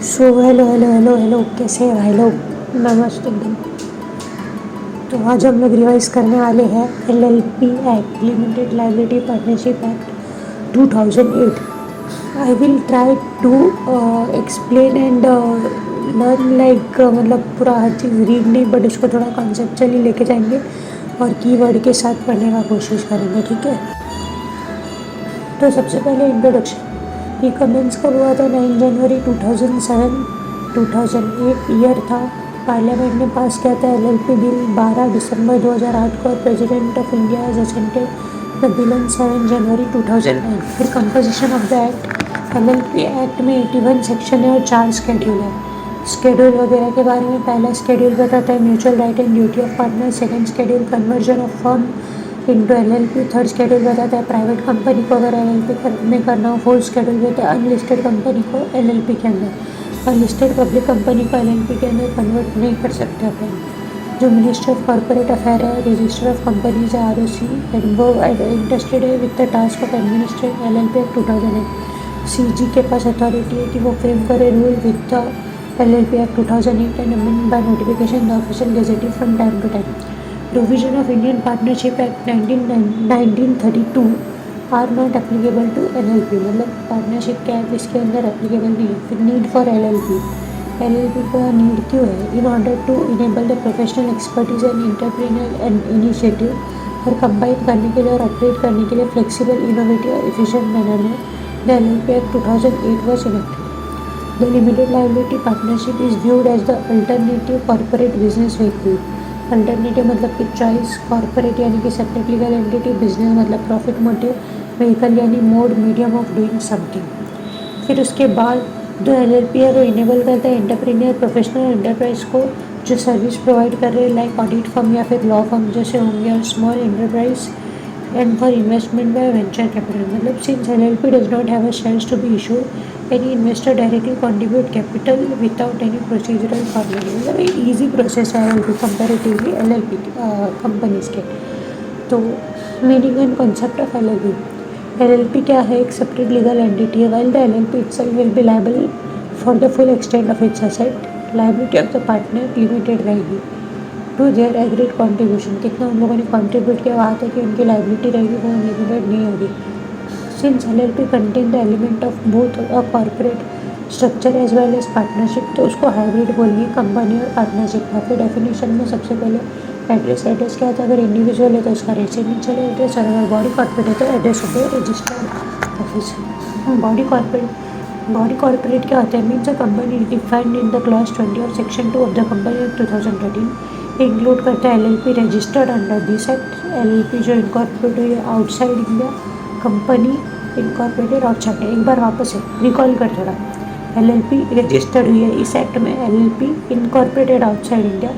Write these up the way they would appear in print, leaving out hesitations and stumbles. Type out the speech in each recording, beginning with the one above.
So hello hello hello hello, कैसे हैं भाई लोग। नमस्ते एकदम। तो आज हम लोग रिवाइज करने वाले हैं LLP act, limited liability partnership act 2008। I will try to explain and learn like, मतलब पूरा हर चीज़ रीड नहीं, बट उसको थोड़ा कॉन्सेप्चुअली लेके जाएंगे और कीवर्ड के साथ पढ़ने का कोशिश करेंगे, ठीक है। तो सबसे पहले इंट्रोडक्शन। ये कमेंस कब हुआ था? 9 जनवरी 2007 2008 ईयर था। पार्लियामेंट ने पास किया था LLP बिल 12 दिसंबर 2008 को, और president of India has assented the bill on 7 जनवरी 2009। फिर composition of the act. LLP act में 81 सेक्शन है और 4 स्केड्यूल है। स्केड्यूल वगैरह के बारे में, पहला स्केड्यूल बताता है mutual right and duty of partner. Second schedule conversion of firm into LLP। Third schedule बताता है प्राइवेट कंपनी को अगर LLP में करना हो। फोर्थ शेड्यूल बताता है अनलिस्टेड कंपनी को LLP के अंदर। अनलिस्टेड पब्लिक कंपनी को LLP के अंदर कन्वर्ट नहीं कर सकते अपन। जो मिनिस्ट्री ऑफ कॉर्पोरेट अफेयर है, रजिस्टर ऑफ कंपनीज है ROC, एंड वो इंटरेस्टेड है with the task of administrate LLP act 2008। CG के पास अथॉरिटी है कि वो फ्रेम करे rule with the LLP act 2008 and amend by notification the official gazette from time to time. Provision of Indian Partnership Act 1932 are not applicable to LLP। मतलब partnership के act इसके अंदर applicable नहीं है। फिर नीड फॉर LLP का need क्यों है? In order to enable the professional expertise and entrepreneur and initiative, और कंबाइन करने के लिए और ऑपरेट करने के लिए फ्लेक्सिबल, इनोवेटिव और एफिशिएंट मैनर में the LLP act 2008 was enacted. The limited liability partnership is viewed as the alternative corporate business vehicle. Alternative मतलब कि चॉइस, कॉर्पोरेट यानी कि सेपरेट लीगल एंटिटी, बिजनेस मतलब प्रॉफिट मोटिव, व्हीकल यानी mode, medium of doing something. फिर उसके बाद जो LLP है वो इनेबल करता है एंटरप्रेन्योर, प्रोफेशनल एंटरप्राइज को जो सर्विस प्रोवाइड कर रहे हैं, लाइक ऑडिट फर्म या फिर लॉ फर्म जैसे होंगे, और small enterprise and for investment by venture capital. मतलब since LLP does not have a shares to be issued, any investor directly contribute capital without any procedural formality। मतलब एक easy process है LLP comparatively LLP companies के। तो meaning and concept of LLP क्या है? एक separate legal entity है। While the LLP itself will be liable for the full extent of its asset, liability of the partner limited रहेगी to their agreed contribution. कितना उन लोगों ने contribute किया वहाँ तक कि उनकी लाइबिलिटी रहेगी, वो लिमिटेड नहीं होगी। Since LLP contain the element of both a corporate structure as well as partnership, तो उसको हाइब्रिड बोलिए, कंपनी और पार्टनरशिप का। फिर डेफिनेशन में सबसे पहले एड्रेस क्या होता है? अगर इंडिविजुअल है तो उसका रेसिडेंशियल एड्रेस, और अगर बॉडी कॉर्पोरेट है तो एड्रेस होता है रजिस्टर्ड ऑफिस। बॉडी कॉर्पोरेट क्या होता है? Means a company defined in the clause 20 of section 2 of the company act 2013 include करता है LLP registered under this act. LLP जो इनकॉर्पोरेट हुई है outside India, company incorporated outside. एक बार वापस है रिकॉल कर थोड़ा। LLP रजिस्टर्ड हुई है इस एक्ट में, LLP incorporated outside India,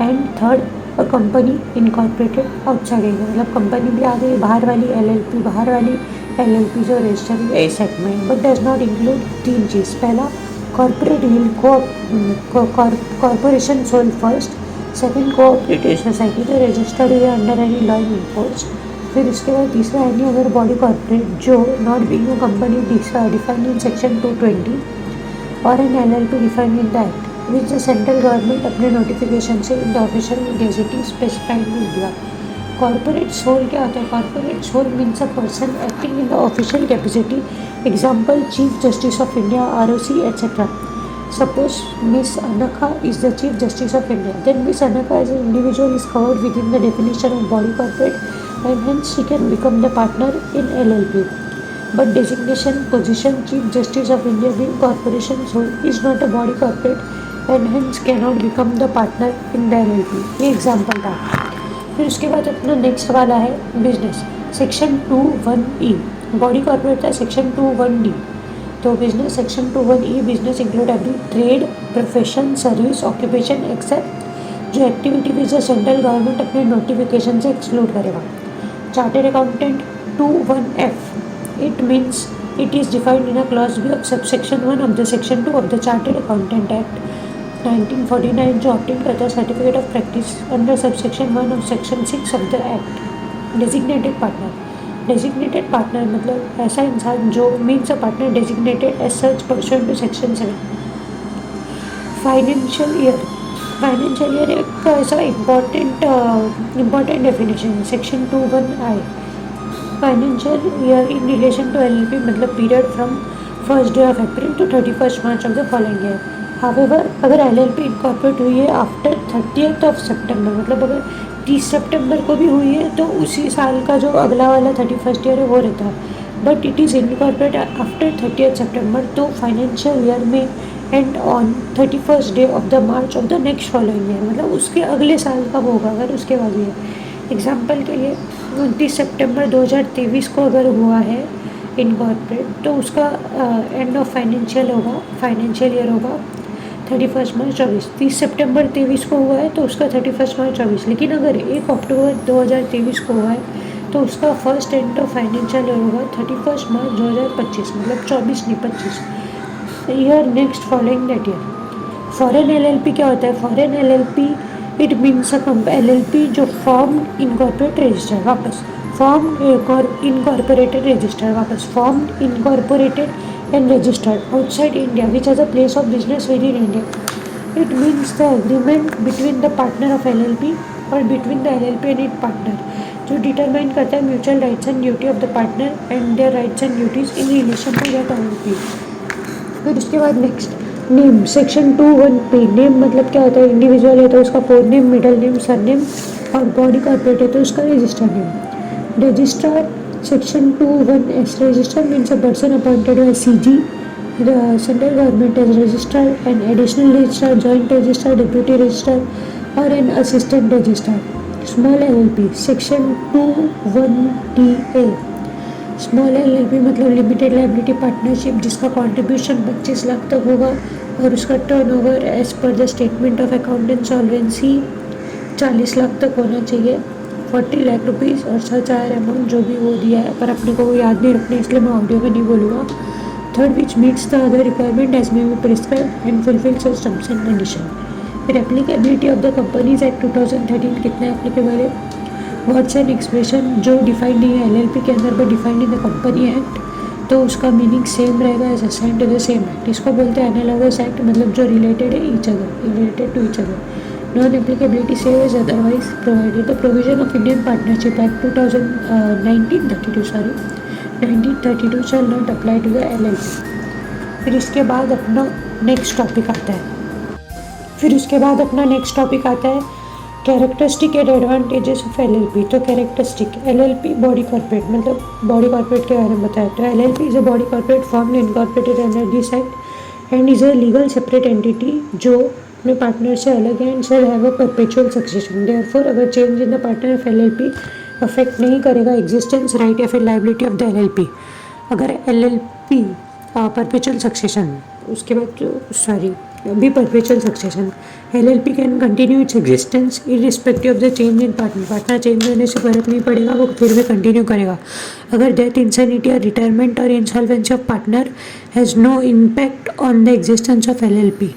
and third company incorporated outside India. मतलब कंपनी भी आ गई बाहर वाली, LLP बाहर वाली, LLP जो रजिस्टर्ड हुई है इस एक्ट में, बट डज नॉट इंक्लूड तीन चीज़। पहला corporate will corporation sole first. Second cooperative society जो रजिस्टर्ड हुई है under any law in force. फिर इसके बाद तीसरा है नहीं अगर बॉडी कॉर्पोरेट जो not being a company defined in section 220 और an LLP defined in the act which the central government अपने नोटिफिकेशन से in the official gazetting specified in दिया। कॉर्पोरेट सोल क्या होता है? Corporate sole means a person acting in the official capacity, example chief justice of India, ROC etcetera. Suppose Miss Anaka is the Chief Justice of India, then Miss Anaka as an individual is covered within the definition of body corporate and hence she can become the partner in LLP. But designation position Chief Justice of India being corporation so is not a body corporate and hence cannot become the partner in the LLP। ये example था। फिर उसके बाद अपना next वाला है business, section 21E। Body corporate था section 21D। तो business section 21E business include every trade, profession, service, occupation except जो activity which the central government अपने नोटिफिकेशन से एक्सक्लूड करेगा। Chartered accountant 21F it means it is defined in a clause B of subsection 1 of the section 2 of the chartered accountant act 1949 जो obtain करता है certificate of practice under subsection 1 of section 6 of the act. Designated partner मतलब ऐसा इंसान जो means a partner designated as such person to section 7 financial year एक ऐसा important definition है। Section 2(1)(i) financial year in relation to LLP मतलब period from first day of April to 31st March of the following year. However अगर LLP incorporate हुई है after 30th of सितंबर, मतलब अगर 30 सितंबर को भी हुई है तो उसी साल का जो अगला वाला 31st ईयर है वो रहता है। But it is incorporate after 30th सितंबर, तो फाइनेंशियल ईयर में and on 31st day of the March of the next following year, मतलब उसके अगले साल का होगा अगर उसके बाद ये। एग्जाम्पल के लिए 29 सितंबर 2023 को अगर हुआ है इनकॉर्पोरेट तो उसका एंड ऑफ फाइनेंशियल ईयर होगा 31 मार्च 24। 30 सितंबर 23 को हुआ है तो उसका 31 मार्च 24। लेकिन अगर 1 अक्टूबर 2023 को हुआ है तो उसका first end of financial year होगा 31 मार्च 2025, मतलब 24 नहीं 25 year next following that year. Foreign LLP क्या होता है? Foreign LLP it means a LLP जो फॉर्म इनकॉर्पोरेट रजिस्टर वापस फॉर्म इनकॉर्पोरेटेड रजिस्टर वापस form incorporated and registered outside India which has a place of business with in India. It means the agreement between the partner of LLP और between the LLP and it partner जो determine करता है mutual rights and duty of the partner and their rights and duties in relation to that LLP। फिर उसके बाद next name section 2(1)(p) name मतलब क्या होता है? इंडिविजुअल है तो उसका four name, middle name, surname, और बॉडी कॉर्पोरेट है तो उसका register name. Registrar section 2(1)(s) register means a person appointed by CG the central government as registrar, an additional registrar, joint registrar, deputy registrar or an assistant registrar. Small LLP section 2(1)(ta) small LLP मतलब limited liability partnership जिसका contribution 25 lakh तक होगा और उसका turnover as per the statement of account and solvency 40 lakh तक होना चाहिए, 40 lakh rupees, और सच आयर अमाउंट जो भी वो दिया है पर अपने को वो याद नहीं रखना इसलिए मैं ऑडियो में नहीं बोलूँगा। Third which meets the other requirement as may be prescribe and fulfil such terms and condition. फिर applicability of the companies act 2013 कितना एप्लीकेबल है? वर्ड्स एंड एक्सप्रेशन जो डिफाइंड नहीं है LLP के अंदर but defined in the company act तो उसका मीनिंग सेम रहेगा as assign to the same act. इसको बोलते हैं एनालॉगस एक्ट, मतलब जो रिलेटेड है related to each other. Non applicability से is otherwise provided the provision of Indian partnership act 1932 shall not apply to the LLP। फिर इसके बाद अपना नेक्स्ट टॉपिक आता है characteristic and advantages of LLP। तो कैरेक्टरिस्टिक LLP बॉडी कॉर्पोरेट, मतलब body corporate के बारे में बताया। तो LLP is a body corporate form incorporated under this act and is a legal separate entity जो अपने पार्टनर से अलग है and shall have a perpetual succession. Therefore अगर change in the partner of LLP affect नहीं करेगा existence right या फिर लाइबिलिटी ऑफ द LLP। अगर LLP परपेचुअल सक्सेशन उसके बाद अभी perpetual succession LLP can continue its existence irrespective of the change in partner change होने से फर्क नहीं पड़ेगा, वो फिर भी कंटिन्यू करेगा। अगर डेथ, इंसैनिटी और रिटायरमेंट और insolvency of partner has no impact on the existence of LLP।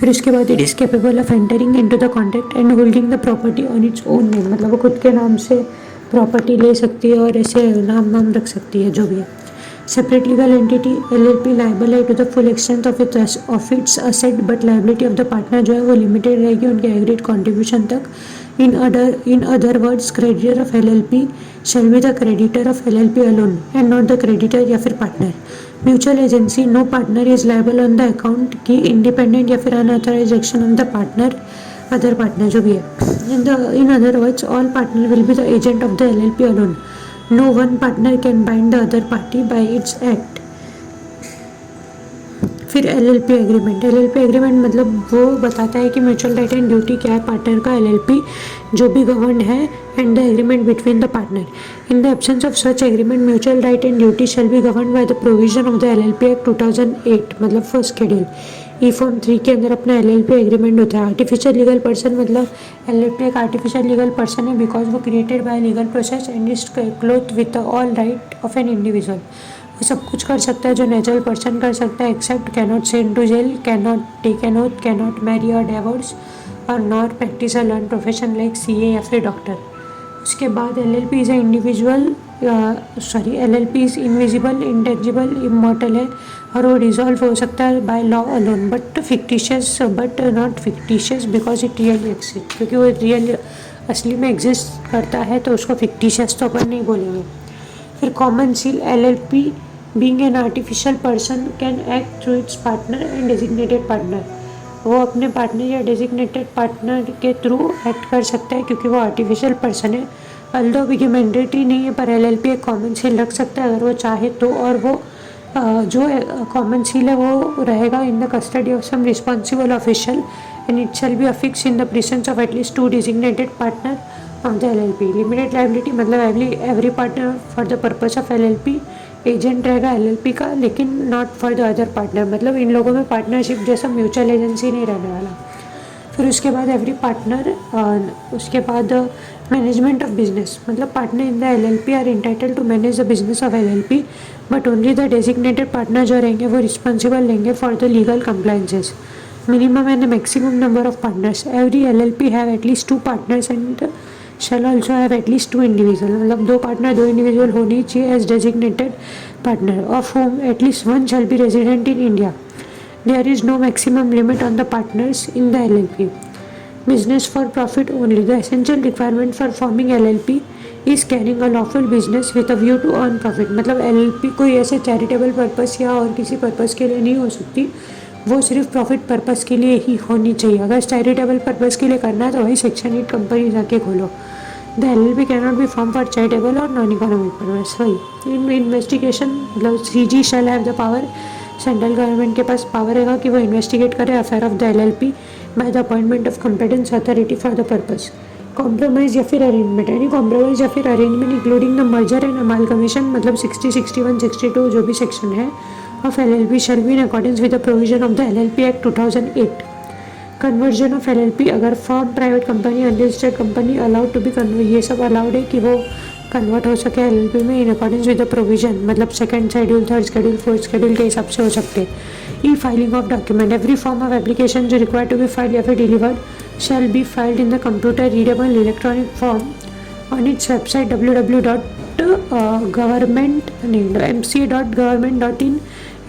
फिर उसके बाद it is capable of entering into the contract and holding the property on its own name, मतलब वो खुद के नाम से प्रॉपर्टी ले सकती है और ऐसे नाम रख सकती है जो भी है। Separate legal entity LLP liable है to the full extent of its asset but liability of the partner जो है वो लिमिटेड रहेगी उनके एग्रीड कॉन्ट्रीब्यूशन तक। In other words creditor of LLP shall be the creditor of LLP alone and not the creditor या फिर partner. Mutual agency no partner is liable on the account की independent या फिर unauthorise action on the partner other partner जो भी है। इन other words all partner will be the agent of the LLP alone. No one partner can bind the other party by its act। फिर LLP agreement मतलब वो बताता है कि mutual right and duty क्या है पार्टनर का LLP जो भी गवर्नड है and the agreement between the partner. In the absence of such agreement mutual right and duty shall be governed by the provision of the LLP act 2008, मतलब first schedule ई form 3 के अंदर अपना LLP agreement होता है। Artificial legal person मतलब LLP एक artificial legal person है because वो created by legal process and is cloth with all right of an individual. वो सब कुछ कर सकता है जो नेचुरल पर्सन कर सकता है except cannot send to jail, cannot take an oath, cannot marry और डिवोर्स और not practice a learn profession like CA या फिर डॉक्टर। उसके बाद LLP is a individual LLP is invisible, intangible, immortal है और वो डिज़ोल्व हो सकता है by law alone, but not fictitious because it really exist, क्योंकि वो रियल असली में एग्जिस्ट करता है तो उसको फिक्टिशियस तो अपन नहीं बोलेंगे। फिर common seal, LLP being an artificial person can act through it's partner and designated partner, वो अपने पार्टनर या डेजिग्नेटेड पार्टनर के थ्रू एक्ट कर सकता है क्योंकि वो आर्टिफिशियल पर्सन है। अल्दो ये मैंडेटरी नहीं है पर LLP एक कॉमन सील रख सकता है अगर वो चाहे तो, और वो जो कॉमन सील है वो रहेगा in the custody of some responsible official and it shall be affix in the presence of at least 2 designated partner of the LLP। Limited liability मतलब every partner for the purpose of LLP agent रहेगा LLP का, लेकिन not for the other partner, मतलब इन लोगों में partnership जैसा mutual agency नहीं रहने वाला। फिर उसके बाद एवरी पार्टनर, उसके बाद मैनेजमेंट ऑफ बिजनेस, मतलब partner in the LLP are entitled to manage the business of LLP but only the designated partner जो रहेंगे वो रिस्पॉन्सिबल रहेंगे for the legal compliances. Minimum and maximum number of partners, every LLP have at least 2 partners and shall also have at least 2 individual, मतलब 2 partner 2 individual होनी चाहिए as designated partner, of whom at least 1 shall be resident in India. There is no maximum limit on the partners in the LLP. Business for profit only. The essential requirement for forming LLP is carrying a lawful business with a view to earn profit. मतलब LLP कोई ऐसे charitable purpose या और किसी purpose के लिए नहीं हो सकती, वो सिर्फ प्रॉफिट पर्पस के लिए ही होनी चाहिए। अगर चैरिटेबल पर्पस के लिए करना है तो वही सेक्शन 8 कंपनी जाके खोलो। The LLP cannot be form for charitable और नॉन इकोनॉमिक पर्पस। वही इन इन्वेस्टिगेशन, मतलब CG shall have the power, central government के पास पावर रहेगा कि वो इन्वेस्टिगेट करे affair of the LLP by the appointment of competence authority for the purpose. Compromise या फिर अरेंजमेंट, यानी कॉम्प्रोमाइज या फिर arrangement including the merger and amalgamation, मतलब 60, 61, 62 जो भी सेक्शन है of LLP shall be in accordance with the provision of the LLP Act 2008. Conversion of LLP, अगर form, private company, unregistered company allowed to be convert, ये सब allowed है कि वो कन्वर्ट हो सके LLP में in accordance with the provision, मतलब second schedule, third schedule, fourth schedule के हिसाब से हो सकते हैं। E filing of document, every form of application जो रिक्वायर्ड टू बी फाइल्ड या फिर delivered shall be filed in the computer readable electronic form on its website www.mca.government.in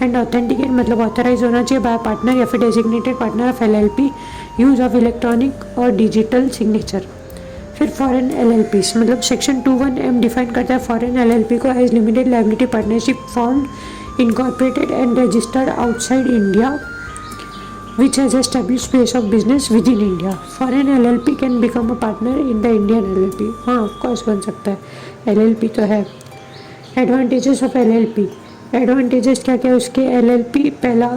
and authenticate, मतलब ऑथराइज होना चाहिए बाय पार्टनर या फिर designated partner of LLP, use of electronic और digital signature. फिर foreign LLPs, मतलब सेक्शन 21M डिफाइन करता है फॉरेन LLP को as limited liability partnership formed incorporated and registered outside India which has established place of business within India. Foreign LLP can become a partner in the Indian LLP. हाँ of course बन सकता है, LLP तो है। Advantages of LLP, advantages क्या क्या उसके। LLP पहला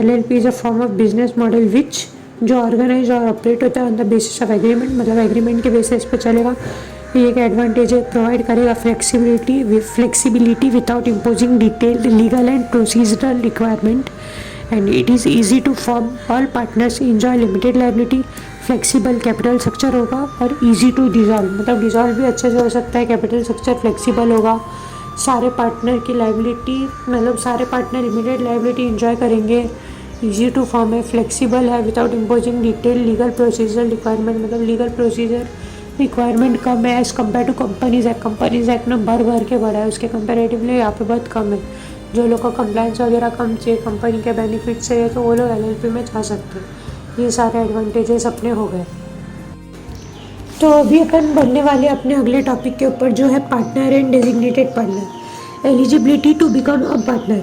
LLP is a form of business model which, जो ऑर्गेनाइज और ऑपरेट होता है on the basis of agreement, मतलब एग्रीमेंट के बेसिस पे चलेगा। ये एक एडवांटेज है, प्रोवाइड करेगा flexibility without imposing detailed legal and procedural requirement and it is easy to form. All partners enjoy limited liability, flexible capital structure होगा और easy to dissolve, मतलब डिजॉल्व भी अच्छे से हो सकता है, कैपिटल स्ट्रक्चर फ्लेक्सिबल होगा। सारे पार्टनर की लाइबिलिटी, मतलब सारे पार्टनर लिमिटेड लाइबिलिटी इंजॉय करेंगे। ईजी टू फॉर्म है, फ्लेक्सिबल है without imposing detail legal procedure requirement, मतलब लीगल प्रोसीजर रिक्वायरमेंट कम है as compare to companies act. Companies act में भर के बड़ा है, उसके कंपेरेटिवली यहाँ पे बहुत कम है। जो लोग का कंप्लाइंस वगैरह कम चाहिए, कंपनी के बेनिफिट चाहिए, तो वो लोग LLP में जा सकते हैं। ये सारे एडवांटेजेस अपने हो गए। तो अभी अपन बढ़ने वाले अपने अगले टॉपिक के ऊपर, जो है partner and designated partner. Eligibility to become a partner,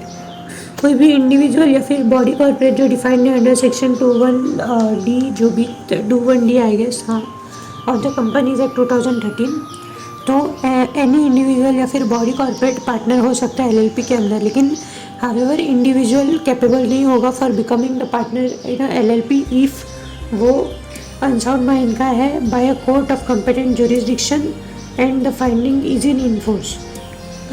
कोई भी इंडिविजुअल या फिर बॉडी कॉर्पोरेट जो डिफाइंड है अंडर सेक्शन 21D, जो भी 21D आई गेस, हाँ, ऑफ द कंपनीज एक्ट 2013। तो एनी इंडिविजुअल या फिर बॉडी कॉर्पोरेट पार्टनर हो सकता है LLP के अंदर, लेकिन हाउएवर इंडिविजुअल कैपेबल नहीं होगा for becoming the partner in LLP if वो अनसाउंड माइंड का है by a court of competent jurisdiction and the finding is in in force.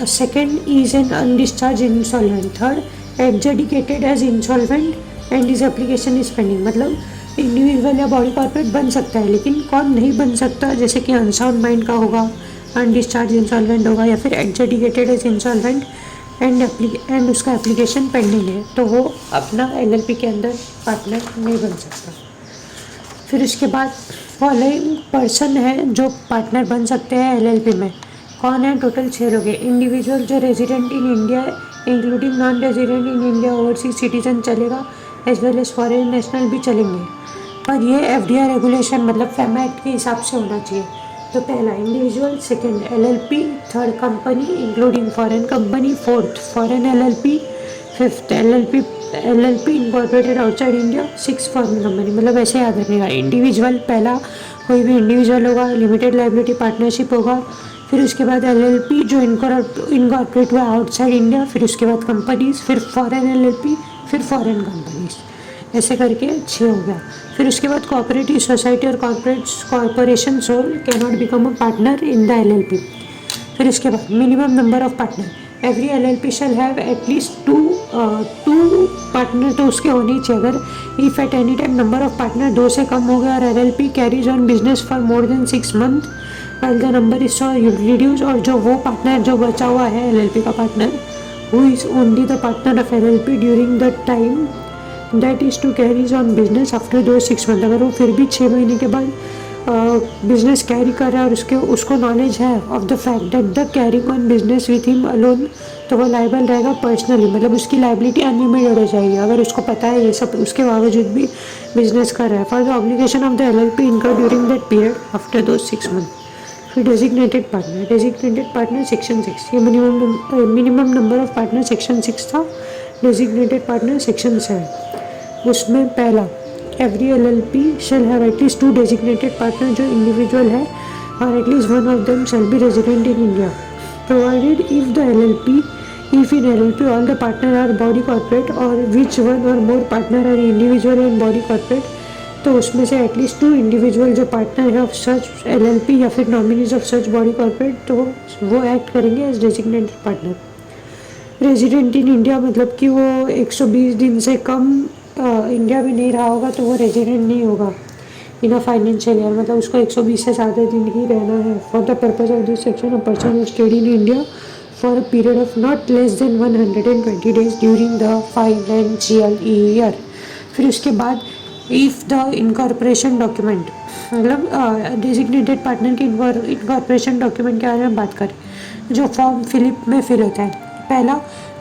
Second is an undischarge insolvent. Third adjudicated as insolvent and is application is pending, मतलब individual या body corporate बन सकता है, लेकिन कौन नहीं बन सकता, जैसे कि अनसाउंड माइंड का होगा, अनडिस्चार्ज इंसॉल्वेंट होगा, या फिर एडजुडिकेटेड एज इंसॉल्वेंट एंड उसका एप्लीकेशन पेंडिंग है, तो वो अपना LLP के अंदर पार्टनर नहीं बन सकता। फिर उसके बाद फॉलोइंग पर्सन है जो पार्टनर बन सकते हैं LLP में। कौन है? टोटल 6 लोग हैं। इंडिविजुअल जो resident in India including non resident in India overseas citizen चलेगा, as well as foreign national भी चलेंगे, पर ये एफडीआई रेगुलेशन मतलब फैमा एक्ट के हिसाब से होना चाहिए। तो पहला individual, second LLP, third company including foreign company, fourth foreign LLP, fifth LLP incorporated outside India, six foreign company. मतलब ऐसे याद रखिएगा, इंडिविजुअल पहला कोई भी इंडिविजुअल होगा, लिमिटेड लाइबिलिटी पार्टनरशिप होगा, फिर उसके बाद एलएलपी जो इनकॉर्पोरेट हुआ आउटसाइड इंडिया, फिर उसके बाद कंपनीज, फिर फॉरेन एलएलपी, फिर फॉरेन कंपनीज, ऐसे करके 6 हो गया। फिर उसके बाद कोऑपरेटिव सोसाइटी और corporation sole can not become a partner in the LLP. फिर उसके बाद minimum number of partner, every LLP shall have at least two partner, तो उसके होने ही चाहिए। अगर if at any time number of partner 2 से कम हो गया और LLP carries on business for more then 6 month while the number is reduce, और जो वो पार्टनर जो बचा हुआ है एलएलपी का partner who is only the partner of LLP during the time that is to carries on business after दो 6 month, अगर वो फिर भी 6 महीने के बाद बिजनेस कैरी कर रहा है और उसको नॉलेज है of the fact that the carrying on business with him alone, तो वो लाइबल रहेगा पर्सनली, मतलब उसकी लाइबिलिटी अनलिमिटेड हो जाएगी अगर उसको पता है ये सब, उसके बावजूद भी बिजनेस कर रहा है। For the obligation of the LLP incurred during that period after दो 6 मंथ। फिर डेजिग्नेटेड पार्टनर सेक्शन 6, ये minimum number of partner section 6 था। डेजिग्नेटेड पार्टनर सेक्शन 7, उसमें पहला every LLP shall have at least 2 designated partner जो इंडिविजुअल है और at least one of them shall be resident in India, provided if in LLP all the partner are body corporate or which one or more partner are individual and body corporate, तो उसमें से at least 2 individual जो partner है of such LLP या फिर nominees of such body corporate, तो वो act करेंगे as designated partner. Resident in India मतलब कि वो 120 दिन से कम इंडिया में नहीं रहा होगा तो वो रेजिडेंट नहीं होगा इन अ फाइनेंशियल ईयर, मतलब उसको 120 से ज़्यादा दिन ही रहना है। For the purpose of this section a person who stayed in India for a period of not less then 120 days during the financial year. फिर उसके बाद इफ़ द इनकॉर्पोरेशन डॉक्यूमेंट, मतलब डेजिग्नेटेड पार्टनर के इनकॉर्पोरेशन डॉक्यूमेंट के बारे में बात करें, जो फॉर्म फिलिप में फिल होता है, पहला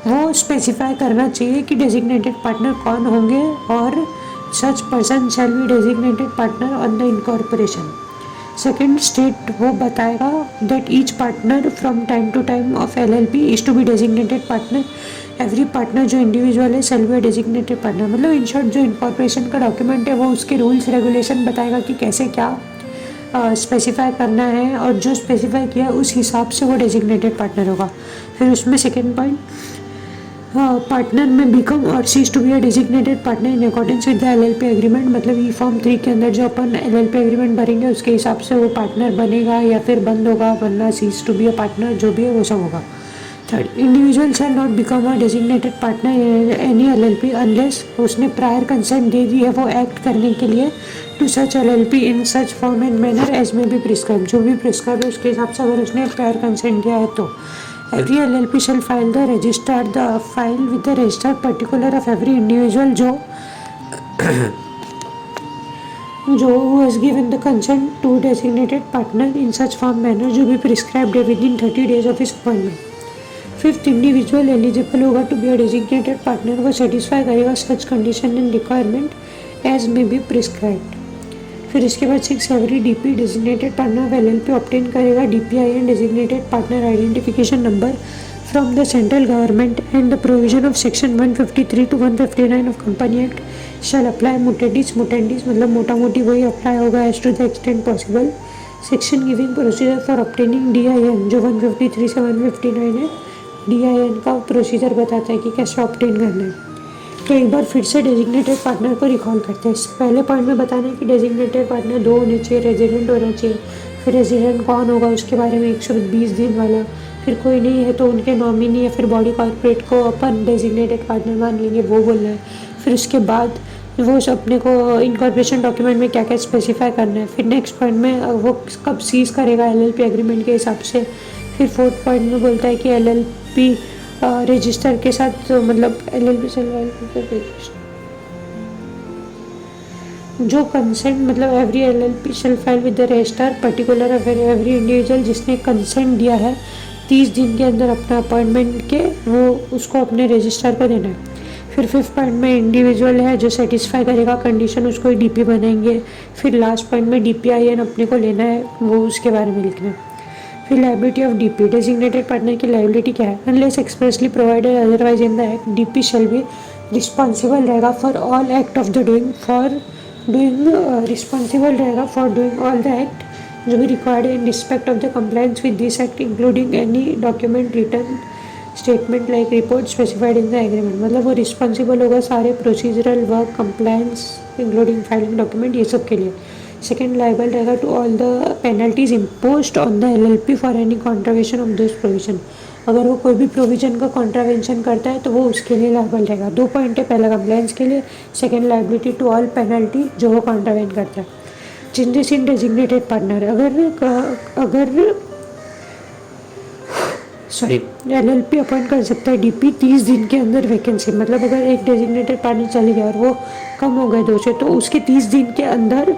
वो स्पेसिफाई करना चाहिए कि डेजिग्नेटेड पार्टनर कौन होंगे और such person shall be designated partner on the incorporation. Second state वो बताएगा that each partner from time to time of LLP is to be designated partner, every partner जो इंडिविजुअल है शैल बी डेजिग्नेटेड पार्टनर। मतलब in short जो incorporation का document है वो उसके रूल्स रेगुलेशन बताएगा कि कैसे क्या स्पेसिफाई करना है, और जो स्पेसिफाई किया उस हिसाब से वो डेजिग्नेटेड पार्टनर होगा। फिर उसमें सेकेंड पॉइंट, पार्टनर में बिकम और cease to be a designated partner in accordance with the LLP agreement, मतलब ई फॉर्म 3 के अंदर जो अपन एलएलपी एग्रीमेंट भरेंगे उसके हिसाब से वो पार्टनर बनेगा या फिर बंद होगा, वरना cease to be a partner जो भी है वो सब होगा। Third, individual shall not become a designated partner any LLP unless उसने प्रायर कंसेंट दे दी है वो एक्ट करने के लिए to such LLP in such form and manner as may be prescribe, जो भी प्रिस्क्राइब है उसके हिसाब से अगर उसने प्रायर कंसेंट दिया है तो। Every LLP shall file the file with the registered particular of every individual जो who has given the consent to designated partner in such form manner जो भी prescribed है within 30 days of his appointment। Fifth, individual eligible होगा to be a designated partner, वो satisfy करेगा such condition and requirement as may be prescribed. फिर इसके बाद 6, every DP designated partner of LLP obtain करेगा DPIN designated partner identification number from the central government and the provision of section 153 to 159 of company act shall apply mutandis मतलब मोटा मोटी वही apply होगा as to the extent possible. Section giving procedure for obtaining DIN जो 153 से 159 है, DIN का procedure बताता है कि कैसे ऑब्टेन करना है। तो एक बार फिर से डेजिग्नेटेड पार्टनर को रिकॉल करते हैं। पहले पॉइंट में बताना है कि डेजिग्नेटेड पार्टनर 2 होने चाहिए, रेजिडेंट होना चाहिए। फिर रेजिडेंट कौन होगा उसके बारे में 120 दिन वाला, फिर कोई नहीं है तो उनके नॉमिनी या फिर बॉडी कॉर्पोरेट को अपन डेजिग्नेटेड पार्टनर मान लेंगे, वो बोलना है। फिर उसके बाद वो अपने को इनकॉर्पोरेशन डॉक्यूमेंट में क्या क्या स्पेसिफाई करना है। फिर नेक्स्ट पॉइंट में वो कब सीज करेगा एलएलपी एग्रीमेंट के हिसाब से। फिर फोर्थ पॉइंट में बोलता है कि एलएलपी रजिस्टर के साथ मतलब एलएलपी से जो कंसेंट मतलब every LLP shall file with the registrar particular every individual जिसने कंसेंट दिया है 30 दिन के अंदर अपना अपॉइंटमेंट के, वो उसको अपने रजिस्ट्रार को देना है। फिर 5th पॉइंट में इंडिविजुअल है जो सेटिस्फाई करेगा कंडीशन, उसको ही DP बनाएंगे। फिर लास्ट पॉइंट में DPIN अपने को लेना है, वो उसके बारे में लिखना है। फिर liability of DP, designated partner की लाइबिलिटी क्या है? Unless expressly provided otherwise in the act, DP shall be responsible रहेगा for all act of the responsible रहेगा for doing all the act जो भी required in respect of the compliance with this act including any document return statement like report specified in the agreement. मतलब वो responsible होगा सारे procedural work compliance including filing document ये सब के लिए। सेकेंड, लाइबल रहेगा to all the penalties imposed on the LLP for any contravention of this provision. अगर वो कोई भी प्रोविजन का कॉन्ट्रावेंशन करता है तो वो उसके लिए लाइबल रहेगा। 2 पॉइंट है, पहला कंप्लायंस के लिए, second liability to all penalty जो वो कॉन्ट्रावेंट करता है। चेंजेस इन डेजिग्नेटेड पार्टनर, अगर LLP अपॉइंट कर सकता है DP 30 दिन के अंदर वैकेंसी, मतलब अगर एक डेजिग्नेटेड पार्टनर चले गया और वो कम हो गए 2 से, तो उसके 30 दिन के अंदर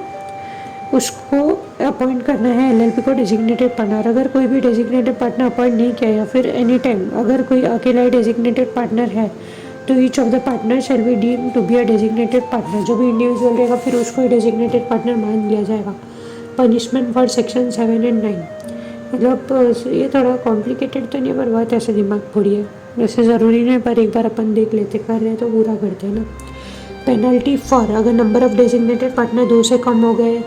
उसको अपॉइंट करना है LLP को डेजिग्नेटेड पार्टनर। अगर कोई भी डेजिग्नेटेड पार्टनर अपॉइंट नहीं किया या फिर एनी टाइम अगर कोई अकेला ही डेजिग्नेटेड पार्टनर है तो each of the partner shall be deem to be a designated partner. जो भी इंडिविजुअल रहेगा फिर उसको ही डेजिग्नेटेड पार्टनर मान लिया जाएगा। पनिशमेंट फॉर सेक्शन 7 एंड 9, मतलब ये थोड़ा कॉम्प्लिकेटेड तो नहीं है पर बहुत ऐसे दिमाग फोड़ी है, वैसे ज़रूरी नहीं पर एक बार अपन देख लेते, कर रहे तो पूरा करते हैं ना। पेनल्टी फॉर, अगर नंबर ऑफ डेजिग्नेटेड पार्टनर 2 से कम हो गए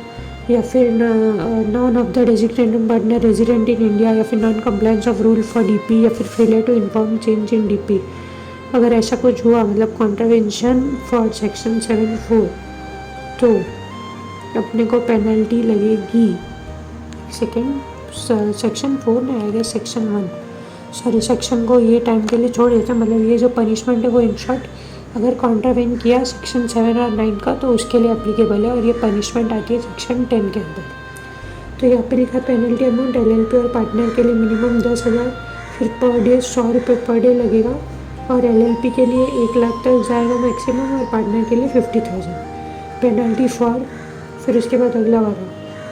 या फिर none of the designated partner resident in India या फिर non compliance of rule for DP या फिर failure to inform change in DP, अगर ऐसा कुछ हुआ मतलब कॉन्ट्रावेंशन फॉर सेक्शन 7(4) तो अपने को पेनल्टी लगेगी। सेक्शन 4 नहीं आएगा, सेक्शन 1 सॉरी, सेक्शन को ये टाइम के लिए छोड़ देते हैं। मतलब ये जो पनिशमेंट है वो इन शॉर्ट अगर कॉन्ट्रावेन किया सेक्शन 7 और 9 का तो उसके लिए एप्लीकेबल है, और ये पनिशमेंट आती है सेक्शन 10 के अंदर। तो यहाँ पे लिखा पेनल्टी अमाउंट LLP और पार्टनर के लिए मिनिमम 10,000, फिर पर डे 100 रुपये पर डे लगेगा, और LLP के लिए 1 लाख तक जाएगा मैक्सिमम और पार्टनर के लिए 50,000 पेनल्टी फॉर। फिर उसके बाद अगला वाला,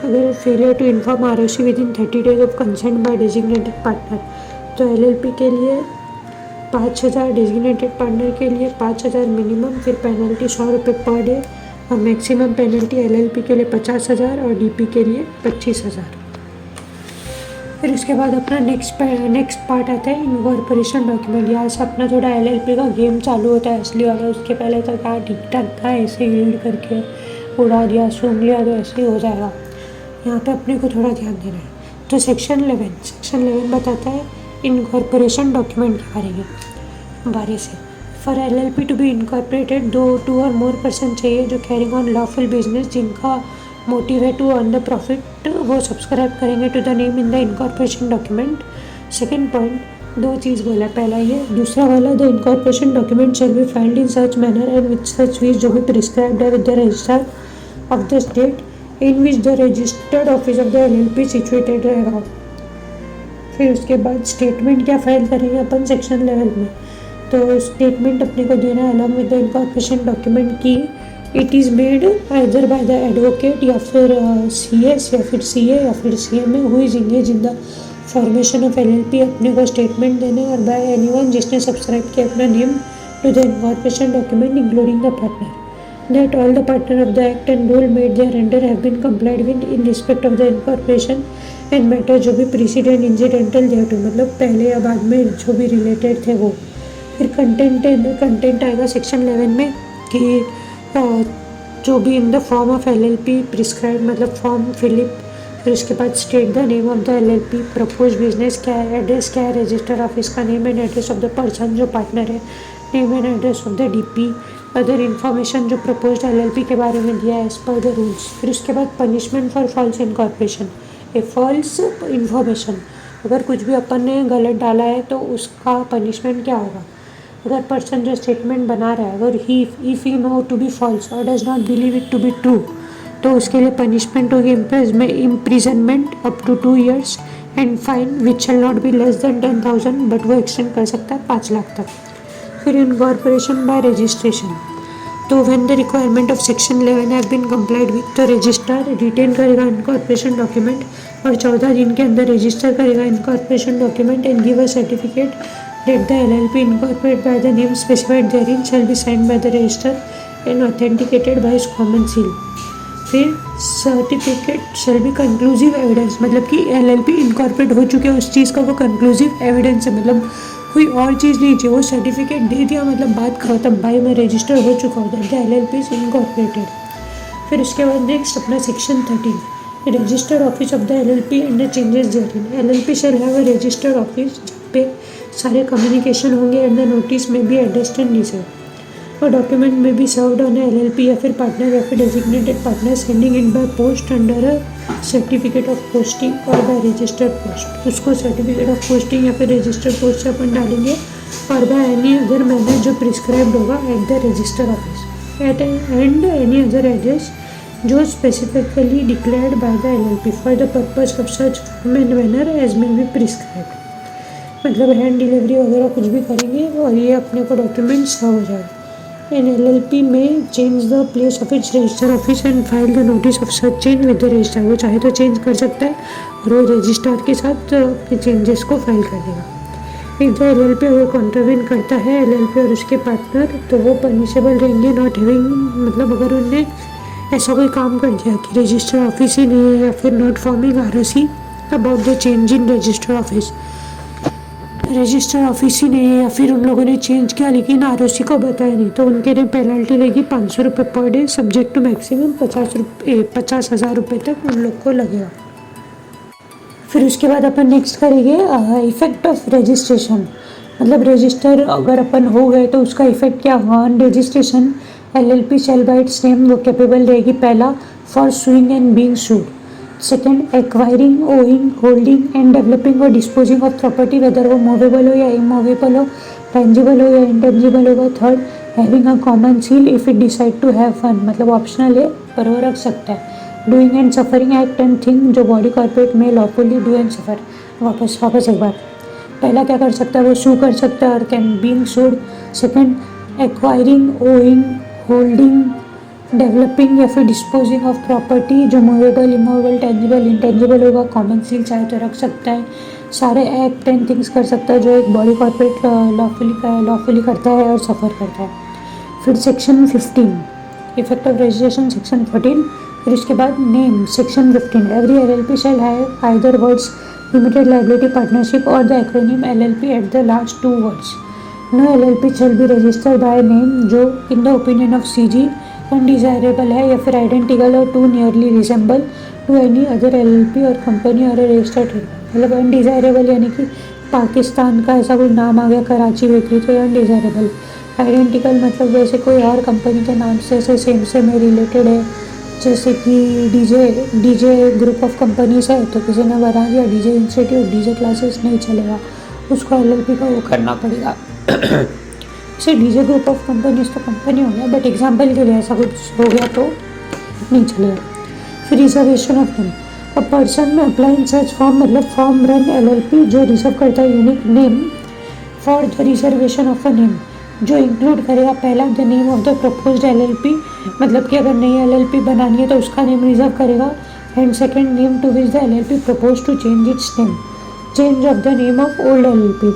अगर failure to inform ROC within 30 days of consent by designated partner तो LLP के लिए 5,000, डेजिग्नेटेड पार्टनर के लिए 5,000 मिनिमम, फिर पेनल्टी 100 रुपये पर डे, और मैक्सिमम पेनल्टी LLP के लिए 50,000 और DP के लिए 25,000। फिर उसके बाद अपना नेक्स्ट पार्ट आता है इनकॉर्पोरेशन डॉक्यूमेंट। यहाँ से अपना थोड़ा LLP का गेम चालू होता है असली वाला। उसके पहले तो क्या ठीक ठाक था, ऐसे रीड करके उड़ा दिया, सुन लिया तो ऐसे ही हो जाएगा। यहाँ पे अपने को थोड़ा ध्यान देना है। तो सेक्शन 11 बताता है इनकॉर्पोरेशन डॉक्यूमेंट के बारे से। For LLP to be incorporated 2 और मोर पर्सन चाहिए जो कैरिंग ऑन लॉफुल बिजनेस, जिनका मोटिव है टू अर्न द प्रॉफिट, वो सब्सक्राइब करेंगे to the name in the incorporation document. Second point 2 चीज़ बोला, पहला ये, दूसरा वाला the incorporation document shall be filed in such manner and with such fees जो भी प्रिस्क्राइब्ड है with the registrar of the state in which the registered office of the LLP situated रहेगा। फिर उसके बाद स्टेटमेंट क्या फाइल करेंगे अपन section 11 में, तो स्टेटमेंट अपने को देना है along with the incorporation document की it is made either by the advocate या फिर CS या फिर CA या फिर CMA who is engage in the formation of LLP। अपने को स्टेटमेंट देना है, और बाय एनीवन जिसने सब्सक्राइब किया अपना name to the incorporation document including the partner, that all the partner of the act and rule made thereunder have been complied with in respect of the incorporation and matter जो भी precedent incidental thereto, मतलब पहले या बाद में जो भी related थे वो। फिर कंटेंट आएगा सेक्शन 11 में कि जो भी in the form of LLP prescribe, मतलब फॉर्म फिलिप। फिर उसके बाद state the name of the LLP, propose business क्या है, एड्रेस क्या है, रजिस्टर ऑफिस का name and address of the person जो पार्टनर है, name and address of the DP, other information जो प्रपोज्ड LLP के बारे में दिया है एज पर द रूल्स। फिर उसके बाद punishment for false incorporation, a false information, अगर कुछ भी अपन ने गलत डाला है तो उसका पनिशमेंट क्या होगा। अगर पर्सन जो स्टेटमेंट बना रहा है अगर if he know to be false और does not believe it to be true तो उसके लिए पनिशमेंट होगी imprisonment up to 2 years and fine which shall not be less than 10,000, but वो एक्सटेंड कर सकता है 5 लाख तक। फिर इनकॉर्पोरेशन बाय रजिस्ट्रेशन, तो when the requirement of section 11 have been complied with, तो रजिस्ट्रार रिटेन करेगा इनकॉर्पोरेशन डॉक्यूमेंट और 14 दिन के अंदर रजिस्टर करेगा incorporation document and give a certificate that the LLP incorporated by the name specified therein shall be signed by the registrar and authenticated by his common seal. फिर certificate shall be conclusive evidence, मतलब कि LLP incorporate हो चुके हैं उस चीज़ का वो conclusive evidence है, मतलब कोई और चीज़ नहीं चाहिए, वो सर्टिफिकेट दे दिया मतलब बात खत्म, भाई मैं रजिस्टर हो चुका हूँ, that the LLP is incorporated. फिर उसके बाद नेक्स्ट अपना section 13, registered office of the LLP and the changes therein. LLP shall have a registered office जहाँ पे सारे कम्युनिकेशन होंगे एंड द नोटिस में भी एड्रेस्ड एंड रिसीव्ड और डॉक्यूमेंट में भी सर्व्ड ऑन LLP या फिर पार्टनर या फिर designated partner sending in by post under a certificate of posting और बाय रजिस्टर्ड पोस्ट। उसको सर्टिफिकेट ऑफ पोस्टिंग या फिर रजिस्टर्ड पोस्ट से अपन डालेंगे और बाय एनी अदर मैनर जो प्रिस्क्राइब्ड होगा at the register office at and any other address जो specifically declared by the LLP for the purpose of such form and manner as may be prescribed. मतलब hand delivery वगैरह कुछ भी करेंगे और ये अपने को डॉक्यूमेंट सर्व हो जाएगा। एन LLP में change the place of its register office and file the notice of such change with the register. वो चाहे तो चेंज कर सकता है और वो रजिस्ट्रार के साथ अपने चेंजेस को फाइल कर देगा। इफ द LLP अगर कॉन्ट्रावेन करता है LLP और उसके पार्टनर तो वो परमिसेबल रहेंगे नॉट हैविंग, मतलब अगर उनने ऐसा कोई काम कर दिया कि रजिस्टर ऑफिस ही नहीं है या फिर not forming ROC about the change in register office, register office ही नहीं है या फिर उन लोगों ने चेंज किया लेकिन ROC को बताया नहीं, तो उनके लिए पेनल्टी लगेगी 500 रुपये per day subject to maximum 50,000 रुपये तक उन लोग को लगेगा। फिर उसके बाद अपन नेक्स्ट करेंगे इफेक्ट ऑफ रजिस्ट्रेशन, मतलब रजिस्टर अगर अपन हो गए तो उसका इफेक्ट क्या हुआ on registration. LLP shall by its name वो कैपेबल रहेगी, पहला for suing and being sued, second acquiring owning holding and developing और डिस्पोजिंग ऑफ प्रॉपर्टी वेदर वो मूवेबल हो या इमूवेबल हो, टेंजिबल हो या इंटेंजिबल होगा, third having a common seal if it decide to have fun, मतलब ऑप्शनल है पर वो रख सकता है, doing and suffering act and thing जो बॉडी कॉर्पोरेट में लॉफुली डू एंड सफर। वापस एक बार, पहला क्या कर सकता है वो सू कर सकता है और can being sued, second acquiring owning holding developing या फिर डिस्पोजिंग ऑफ प्रॉपर्टी जो मूवेबल इमूवेबल टेंजिबल इंटेंजिबल होगा, कॉमन सील चाहे तो रख सकता है, सारे एक्ट एंड थिंग्स कर सकता है जो एक बॉडी कॉर्पोरेट लॉफुली करता है और सफ़र करता है। फिर section 15 effect of registration section 14, फिर उसके बाद name section 15 every LLP shall have either words limited liability partnership और the acronym LLP at the last 2 words. No LLP shall be registered by name जो in the opinion of CG undesirable है या फिर identical और too nearly resemble to any other LLP और company और registered, मतलब undesirable यानी कि पाकिस्तान का ऐसा कोई नाम आ गया कराची बेकरी तो अनडिजायरेबल, आइडेंटिकल मतलब जैसे कोई और कंपनी के नाम से ऐसे सेम में रिलेटेड है, जैसे कि डीजे ग्रुप ऑफ कंपनीज है तो किसी ने बना दिया DJ इंस्टीट्यूट, DJ क्लासेस नहीं चलेगा, उसको LLP का वो करना पड़ेगा। जैसे DJ ग्रुप ऑफ कंपनीज तो कंपनी हो गया बट एग्जाम्पल के लिए ऐसा कुछ हो गया तो नहीं चलेगा। फिर reservation of name, a person में अप्लाइंग सर्च फॉर्म मतलब फॉर्म रन LLP जो रिजर्व करता है unique name for the reservation of a name जो इंक्लूड करेगा पहला the name of the proposed LLP, मतलब कि अगर नई LLP बनानी है तो उसका नेम रिजर्व करेगा, and second name to which the LLP propose to change its name, change of the name of old LLP,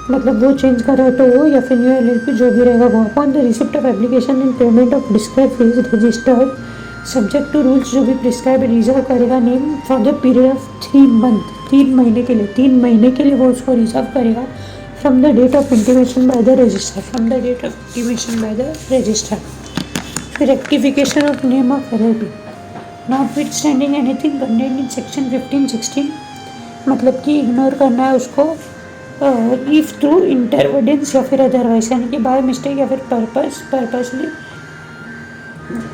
मतलब वो चेंज कर रहा है तो वो या फिर न्यू LLP जो भी रहेगा वो। Upon the receipt of application and payment of describe fees registered subject to rules जो भी प्रिस्क्राइब रिजर्व करेगा name for the period of 3 month, 3 महीने के लिए, 3 महीने के लिए वो उसको रिजर्व करेगा from the date of intimation by the register, from the date of intimation by the register. फिर rectification of name of LLP notwithstanding anything content in section 15-16, मतलब कि इग्नोर करना है उसको इफ थ्रू इंटरवेडेंस या फिर otherwise, यानी कि बाय मिस्टेक या फिर पर्पसली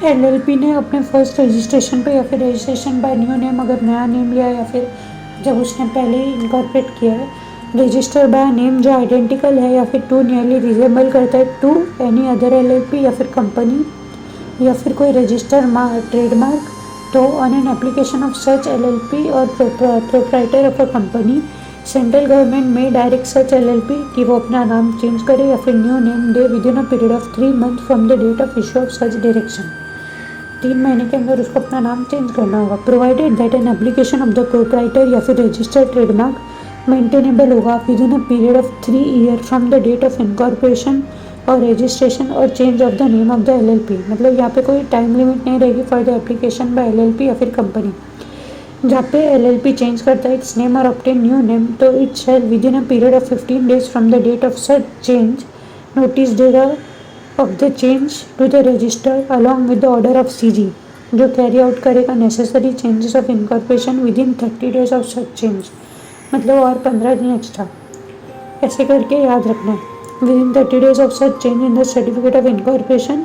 LLP ने अपने फर्स्ट रजिस्ट्रेशन पे या फिर रजिस्ट्रेशन बाय न्यू नेम अगर नया नेम लिया या फिर जब उसने पहले ही इनकॉर्पोरेट किया है रजिस्टर बाय नेम जो आइडेंटिकल है या फिर टू नियरली रिजेंबल करता है टू एनी अदर LLP या फिर कंपनी या फिर कोई रजिस्टर ट्रेडमार्क, तो on an application of such LLP और proprietor of a company central government में डायरेक्ट सच LLP कि वो अपना नाम चेंज करे या फिर न्यू नेम दे within a period of 3 month from the date of issue of such direction. 3 महीने के अंदर उसको अपना नाम चेंज करना होगा। Provided that an application of the proprietor या फिर रजिस्टर्ड ट्रेडमार्क मेंटेनेबल होगा within a period of 3 year from the date of incorporation और रजिस्ट्रेशन और change of the name of the LLP। मतलब यहाँ पे कोई टाइम लिमिट नहीं रहेगी for the application by LLP या फिर कंपनी। जहाँ पे LLP चेंज करता है इट्स नेम और ऑब्टेन न्यू नेम, तो it shall within a period of 15 days from the date of such change notice देगा of the change to the register along with the order of CG जो carry out करेगा necessary changes of incorporation within 30 days of such change. मतलब और 15 दिन extra ऐसे करके याद रखना है। With in 30 days of such change in the certificate of incorporation.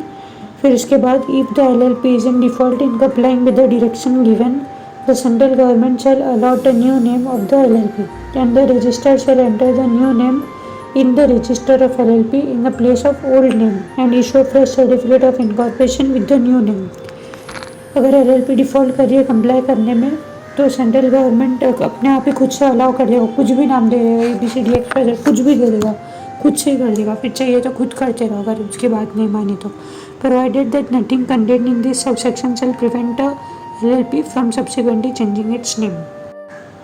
फिर इसके बाद if the LLP is in default in complying with the direction given the central government shall allot a new name of the LLP and the registrar shall enter the new name in the register of LLP in the place of old name and issue fresh certificate of incorporation with the new name। अगर LLP default कर रही है comply करने में तो central government अपने आप ही खुद से अलाउ कर देगा, कुछ भी नाम दे देगा ABCD XYZ कुछ भी दे देगा, खुद से ही कर देगा। फिर चाहिए तो खुद करते रहो अगर उसकी बात नहीं मानी तो। Provided that nothing content in this subsection shall prevent LLP from subsequently changing its name.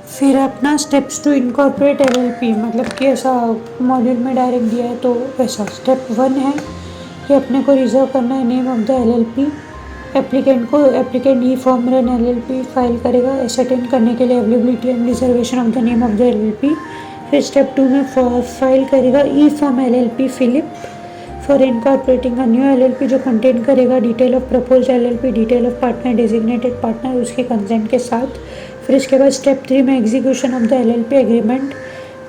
फिर अपना स्टेप्स टू इनकॉर्पोरेट LLP मतलब कि ऐसा मॉड्यूल में डायरेक्ट दिया है तो वैसा। स्टेप 1 है कि अपने को रिजर्व करना है name of the LLP। Applicant e form run LLP file करेगा एसर्टेन करने के लिए availability and reservation of the name of the LLP। फिर स्टेप 2 में फाइल करेगा e form LLP FiLLiP for incorporating a new LLP जो contain करेगा detail of propose LLP, detail of partner, designated partner उसके consent के साथ। फिर इसके बाद स्टेप 3 में execution of the LLP agreement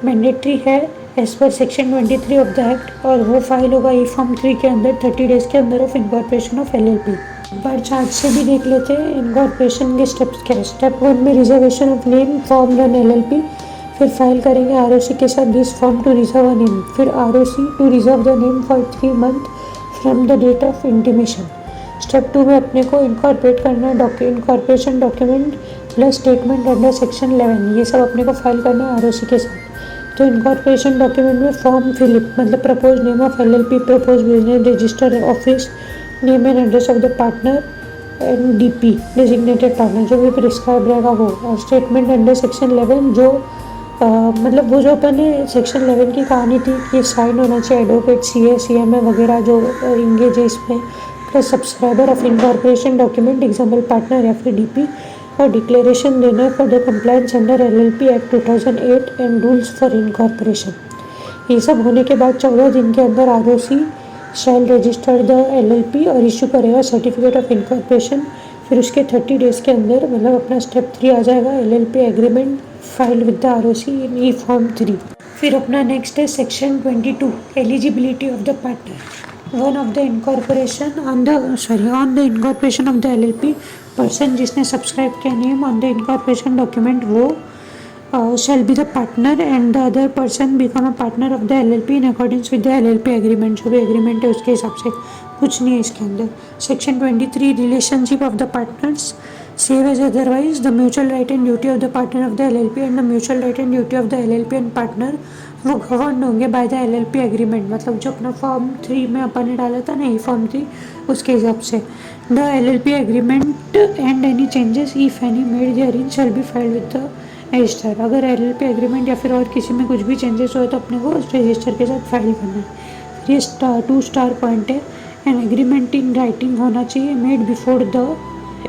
mandatory है as per section 23 of the act और वो फाइल होगा ई फॉर्म 3 के अंदर 30 days के अंदर of incorporation of LLP। Bar chart से भी देख लेते हैं इनकॉर्पोरेशन के स्टेप्स क्या है। स्टेप 1 में reservation of name form run LLP। फिर फाइल करेंगे ROC के साथ this form to reserve a name. फिर ROC to reserve the name for 3 month from the date of intimation. Step 2 में अपने को इनकॉर्पोरेट करना है incorporation document plus statement under section 11 ये सब अपने को फाइल करना है ROC के साथ। तो इनकॉर्पोरेशन डॉक्यूमेंट में फॉर्म फिलिप मतलब propose name of LLP, propose business register office, name and address of the partner and DP designated partner जो भी प्रिस्क्राइब रहेगा वो। और स्टेटमेंट अंडर सेक्शन 11 जो मतलब वो जो अपन ने सेक्शन 11 की कहानी थी कि साइन होना चाहिए एडवोकेट CA CMA वगैरह जो इंगेज है इसमें, plus subscriber of incorporation document example partner या फिर DP और डिक्लेरेशन देना for the compliance under LLP act 2008 and rules for incorporation. ये सब होने के बाद 14 दिन के अंदर ROC shall register the LLP और इशू करेगा सर्टिफिकेट ऑफ इनकॉर्पोरेशन। फिर उसके 30 days के अंदर मतलब अपना स्टेप 3 आ जाएगा LLP agreement file with the ROC in e form 3। फिर अपना नेक्स्ट है section 22 eligibility of the partner. On the incorporation on the incorporation of the LLP person जिसने सब्सक्राइब किया name on the incorporation document वो shall be the partner and the other person become a partner of the LLP in accordance with the LLP agreement. जो भी agreement है उसके हिसाब से, कुछ नहीं है इसके अंदर। Section 23 relationship of the partners save as otherwise the mutual right and duty of the partner of the LLP and the mutual right and duty of the LLP and partner वो गवर्न होंगे bye the LLP agreement. मतलब जो अपना form 3 में अपन ने डाला था ना ई फॉर्म 3 उसके हिसाब से। The LLP agreement and any changes if any made therein shell be filed with the register. अगर LLP एग्रीमेंट या फिर और किसी में कुछ भी चेंजेस हुए तो अपने को रजिस्टर के साथ फाइल करना है। फिर ये 2 स्टार पॉइंट है एंड एग्रीमेंट इन राइटिंग होना चाहिए made before the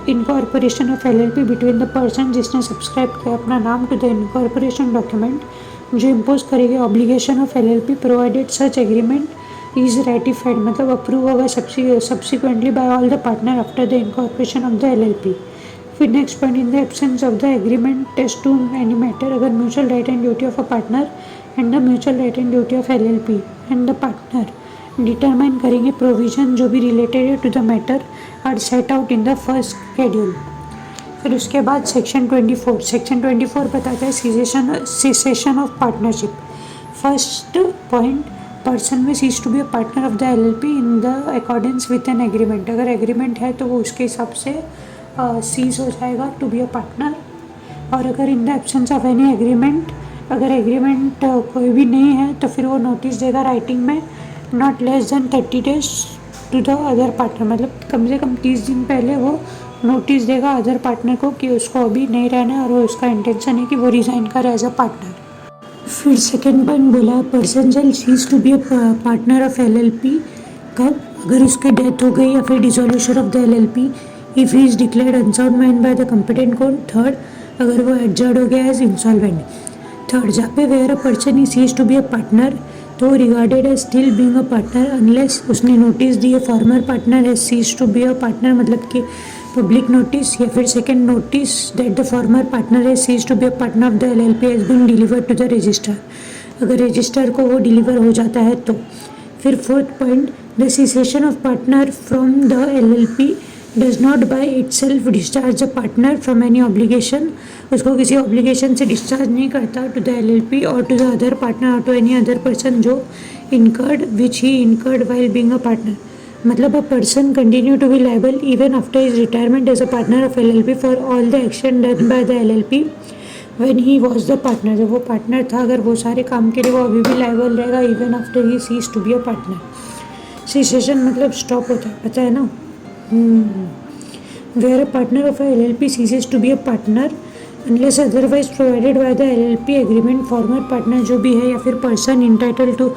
incorporation of LLP between the person जिसने सब्सक्राइब किया अपना नाम टू द इनकॉर्पोरेशन डॉक्यूमेंट जो इम्पोज करेगी obligation of LLP provided such agreement is ratified मतलब अप्रूव होगा subsequently by all the partner after the incorporation of the LLP। फिर next point in the absence of the agreement test to any matter अगर mutual right and duty of a partner and the mutual right and duty of LLP and the partner determine करेंगे provision जो भी related है to the matter are set out in the first schedule. फिर उसके बाद section 24 बताता है cessation of partnership. First point person में cease to be a partner of the LLP in the accordance with an agreement. अगर agreement है तो वो उसके हिसाब से सीज हो जाएगा टू बी अ पार्टनर। और अगर इन the absence of any agreement अगर एग्रीमेंट कोई भी नहीं है तो फिर वो नोटिस देगा राइटिंग में, not less than 30 days to the other partner, मतलब कम से कम 30 दिन पहले वो नोटिस देगा अदर पार्टनर को कि उसको अभी नहीं रहना है और वो उसका इंटेंशन है कि वो रिज़ाइन करे एज अ पार्टनर। फिर सेकेंड पॉइंट बोला person shall cease to be a partner of LLP कब, अगर उसकी डेथ हो गई या फिर dissolution of the LLP, if he is declared unsound mind by the competent court. Third, अगर वो एडजर्ड हो गया एज इंसॉल्वेंट। थर्ड, जहाँ पे where a person he cease to be a partner तो regarded as still being a partner unless उसने notice दिए former partner has cease to be a partner, मतलब कि पब्लिक नोटिस, या फिर second notice that the former partner has cease to be a partner of the LLP has been delivered to the register, अगर register को वो deliver हो जाता है तो। फिर fourth point, the cessation of partner from the LLP does not by itself discharge the partner from any obligation, उसको किसी ऑब्लिगेशन से डिस्चार्ज नहीं करता टू द LLP और टू द अदर पार्टनर और टू एनी अदर पर्सन जो incurred which he incurred while being a partner, मतलब a person continue to be liable even after his retirement as a partner of LLP for all the action done by the LLP when he was the partner, जब वो partner था अगर वो सारे काम के लिए वो अभी भी लायबल रहेगा even after he cease to be a partner. Cessation मतलब स्टॉप होता है, पता है ना। Where a partner of LLP ceases to be a partner unless otherwise provided by the LLP agreement, former partner जो भी है या फिर person entitle to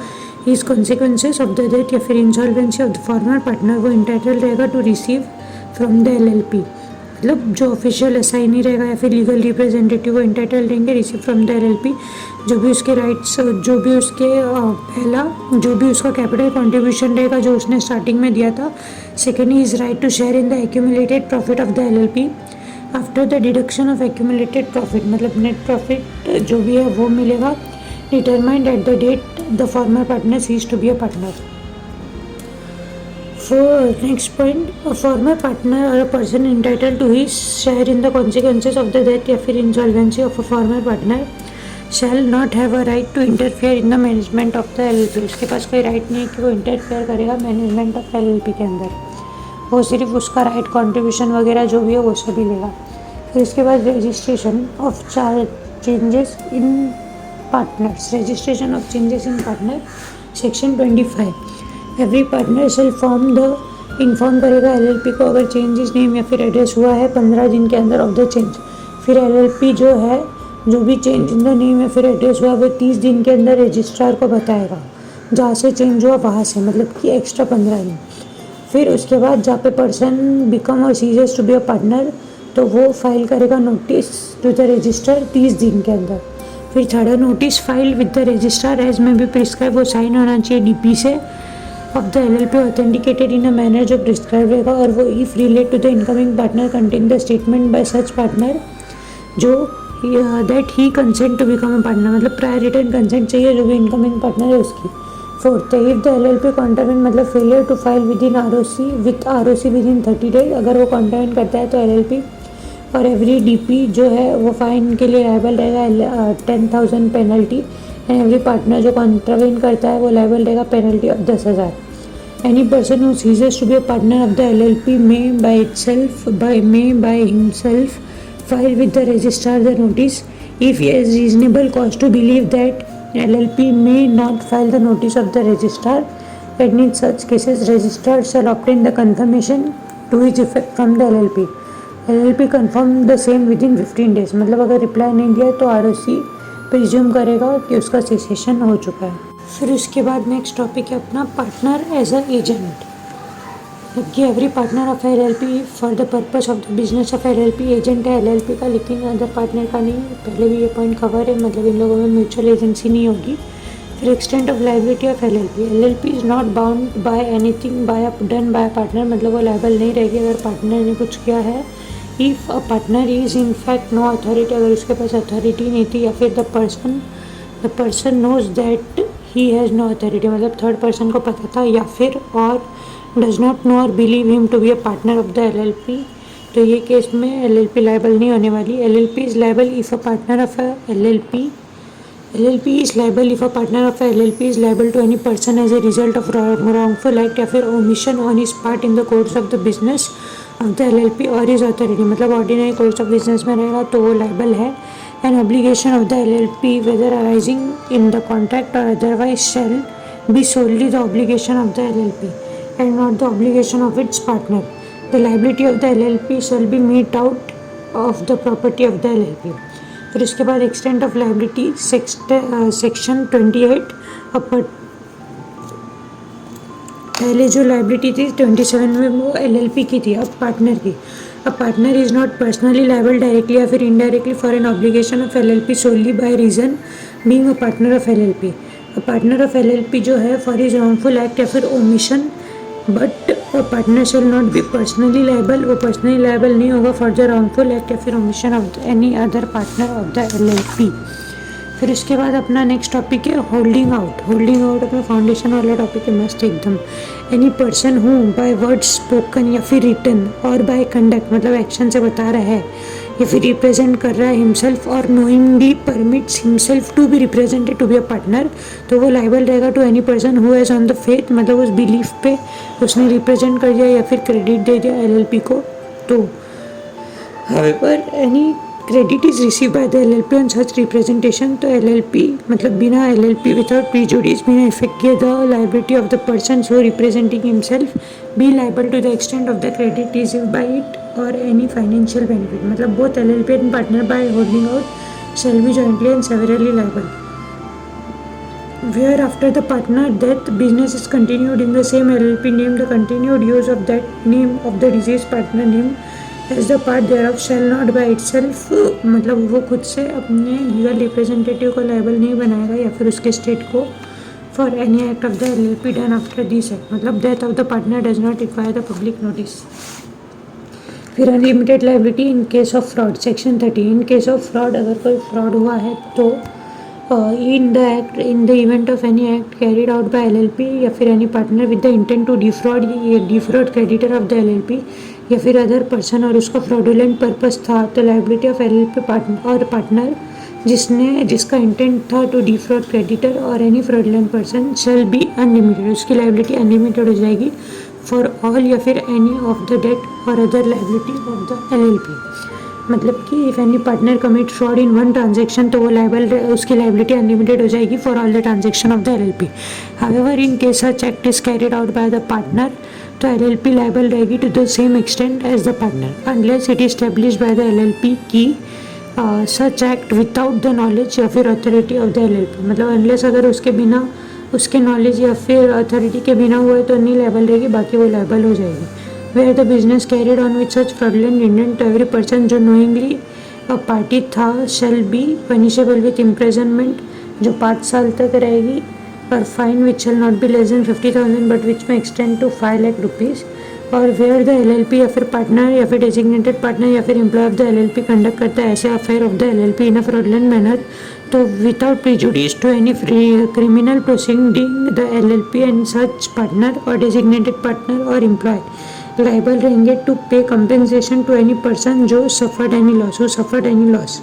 his consequences of the death या फिर insolvency of the former partner, वो entitle रहेगा to receive from the LLP, मतलब जो ऑफिशियल असाइनी रहेगा या फिर लीगल रिप्रेजेंटेटिव वो इंटाइटल रहेंगे रिसीव फ्रॉम द LLP, जो भी उसके राइट्स, जो भी उसके पहला जो भी उसका कैपिटल कंट्रीब्यूशन रहेगा जो उसने स्टार्टिंग में दिया था। Second, is right to share in the accumulated profit of the LLP after the deduction of accumulated profit, मतलब नेट प्रॉफिट जो भी है वो मिलेगा determined at the date the former partner cease to be a partner. For next point, a former partner or a person entitled to his share in the consequences of the death या फिर insolvency of a former partner shall not have a right to interfere in the management of the LLP, उसके पास कोई right नहीं है कि वो interfere करेगा management of LLP के अंदर, वो सिर्फ उसका राइट कॉन्ट्रीब्यूशन वगैरह जो भी है वो सभी लेगा। फिर इसके बाद registration of changes in partners, registration of changes in partner section 25, every partner shall form the inform करेगा LLP को अगर चेंजेस नेम या फिर एड्रेस हुआ है 15 दिन के अंदर ऑफ द चेंज। फिर LLP जो है जो भी चेंज इन द नेम या फिर एड्रेस हुआ वो 30 दिन के अंदर रजिस्ट्रार को बताएगा जहाँ से चेंज हुआ वहाँ से, मतलब कि एक्स्ट्रा 15 दिन। फिर उसके बाद जहाँ पे पर्सन बिकम और ceases to be a partner तो वो फाइल करेगा नोटिस टू द रजिस्टर 30 दिन के अंदर। फिर third, notice file with the registrar as में भी प्रिस्क्राइब, वो साइन होना चाहिए DP से of the LLP authenticated in a manner जो प्रिस्क्राइब रहेगा, और वो if relate to the incoming partner contain the statement by such partner जो that he consent to become a partner, मतलब प्रायर रिटर्न कंसेंट चाहिए जो भी इनकमिंग पार्टनर है उसकी। Fourth, if the LLP contravene मतलब failure to file within ROC within 30 days, अगर वो कॉन्ट्रावेंट करता है तो LLP और एवरी DP जो है वो फाइन के लिए लायबल रहेगा 10,000 पेनल्टी, एंड एवरी पार्टनर जो कॉन्ट्रावेंट करता है वो लायबल रहेगा penalty of 10,000। Any person who ceases to be a partner of the LLP may by himself file with the registrar the notice if he has reasonable cause to believe that LLP may not file the notice of the registrar, and in such cases registrar shall obtain the confirmation to its effect from the LLP confirm the same within 15 days, मतलब अगर reply नहीं दिया तो ROC presume करेगा कि उसका cessation हो चुका है। फिर उसके बाद नेक्स्ट टॉपिक है अपना पार्टनर एज अ एजेंट, कि every partner of LLP for the purpose of the business of LLP agent है LLP का, लेकिन अदर पार्टनर का नहीं। पहले भी ये पॉइंट कवर है, मतलब इन लोगों में म्यूचुअल एजेंसी नहीं होगी। फिर extent of liability of LLP is not bound by anything done by partner, मतलब वो लाइबल नहीं रहेगी अगर पार्टनर ने कुछ किया है। If a partner is in fact no authority, अगर उसके पास अथॉरिटी नहीं थी, या फिर the person knows that he has no authority, मतलब थर्ड पर्सन को पता था, या फिर और डज नॉट नो और believe him to be a partner of the LLP, तो ये केस में LLP लाइबल नहीं होने वाली। LLP is liable if a partner of LLP is liable if a partner of a LLP is liable to any person as a result of wrongful act या फिर omission on his part in the course of the business of the LLP or his authority, मतलब ordinary course of business में रहेगा तो वो liable है। An obligation of the LLP, whether arising in the contract or otherwise, shall be solely the obligation of the LLP and not the obligation of its partner. The liability of the LLP shall be made out of the property of the LLP. फिर उसके बाद extent of liability section 28 पहले जो liability थी 27 में वो LLP की थी, अब पार्टनर की. A partner is not personally liable directly या फिर indirectly for an obligation of LLP solely by reason being a partner of LLP. A partner of LLP जो है for his wrongful act या फिर omission, but a partner shall not be personally liable, वो personally liable नहीं होगा for the wrongful act या फिर omission of any other partner of the LLP. फिर उसके बाद अपना नेक्स्ट टॉपिक है होल्डिंग आउट. होल्डिंग आउट अपना फाउंडेशन वाला टॉपिक है, मस्त एकदम. Any person who by word spoken या फिर रिटन और बाय कंडक्ट मतलब एक्शन से बता रहा है या फिर रिप्रेजेंट कर रहा है हिमसेल्फ और knowingly permits himself to be represented to be a partner, तो वो लाइबल रहेगा to any person who has on the faith मतलब उस बिलीफ पे उसने रिप्रेजेंट कर दिया या फिर क्रेडिट दे दिया LLP को. तो however any credit is receive by the LLP on such representation, तो LLP मतलब बिना LLP विदाउट प्रीजुडिस बिना इफेक्ट किए the liability of the person so representing himself be liable to the extent of the credit receive by it और any financial benefit. मतलब both LLP and partner by holding out shall be jointly and severally liable. Where after the partner death business is continued in the same LLP name, the continued use of that name of the deceased partner name as the part thereof shall not by itself मतलब वो खुद से अपने legal representative को liable नहीं बनाएगा या फिर उसके स्टेट को for any act of the LLP done after this act. मतलब death of the partner does not require the public notice. फिर unlimited liability in case of fraud section 30. In case of fraud अगर कोई fraud हुआ है तो in the event of any act carried out by LLP या फिर any partner with the intent to defraud creditor of the LLP या फिर other person और उसका फ्रॉडुलेंट पर्पस था, तो लाइबिलिटी ऑफ LLP पार्टनर जिसका इंटेंट था टू डिफ्रॉड क्रेडिटर और any fraudulent person shall B unlimited. उसकी लाइबिलिटी अनलिमिटेड हो जाएगी फॉर ऑल या फिर एनी ऑफ द डेट और other liability of the LLP. मतलब कि if any partner commit fraud in one transaction तो वो उसकी लाइबिलिटी अनलिमिटेड हो जाएगी for all the transaction of the LLP. However in case such act is carried out by the partner तो LLP liable रहेगी to the same extent as the partner unless it is established by the LLP की such act without the knowledge या फिर authority of the LLP. मतलब unless अगर उसके बिना उसके नॉलेज या फिर अथॉरिटी के बिना हुआ है तो नहीं लाइबल रहेगी, बाकी वो लाइबल हो जाएगी. Where the business carried on with such fraudulent intent to every person जो knowingly a party था shall be punishable with imprisonment जो 5 साल तक रहेगी और fine which shall not be less than 50,000 but which may extend to 5 lakh rupees. और where the LLP या फिर पार्टनर या फिर डेजिग्नेटेड पार्टनर या फिर employee of the LLP conduct करता है ऐसे affair of the LLP in a fraudulent manner तो without prejudice to any criminal proceeding the LLP and such partner और डेजिग्नेटेड पार्टनर और एम्प्लॉय लाइबल रहेंगे to pay compensation to any person जो suffered any loss.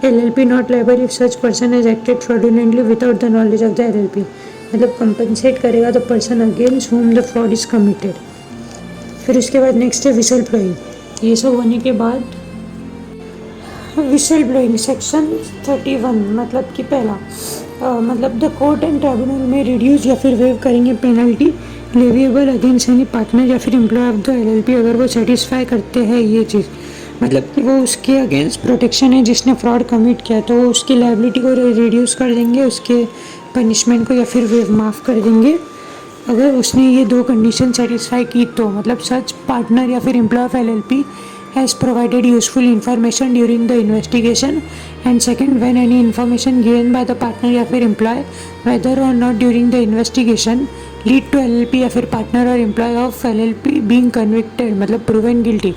LLP not liable if such person has acted fraudulently without the knowledge of the LLP. मतलब compensate करेगा the person against whom the fraud is committed. फिर उसके बाद next है whistle blowing. ये सब होने के बाद विसल ब्लोइंग सेक्शन 31 मतलब कि पहला मतलब द कोर्ट एंड ट्राइब्यूनल में रिड्यूस या फिर वेव करेंगे penalty leviable against any partner या फिर एम्प्लॉय ऑफ द LLP अगर वो सेटिस्फाई करते हैं ये चीज़. मतलब कि वो उसके अगेंस्ट प्रोटेक्शन है जिसने फ्रॉड कमिट किया तो वो उसकी लाइबिलिटी को रिड्यूस कर देंगे, उसके पनिशमेंट को या फिर वेव माफ़ कर देंगे अगर उसने ये 2 कंडीशन सेटिस्फाई की तो. मतलब सच पार्टनर या फिर employee of LLP has provided useful information during the investigation and second when any information given by the partner या फिर employee whether or not during the investigation lead to LLP या फिर partner और employee of LLP being convicted मतलब proven guilty.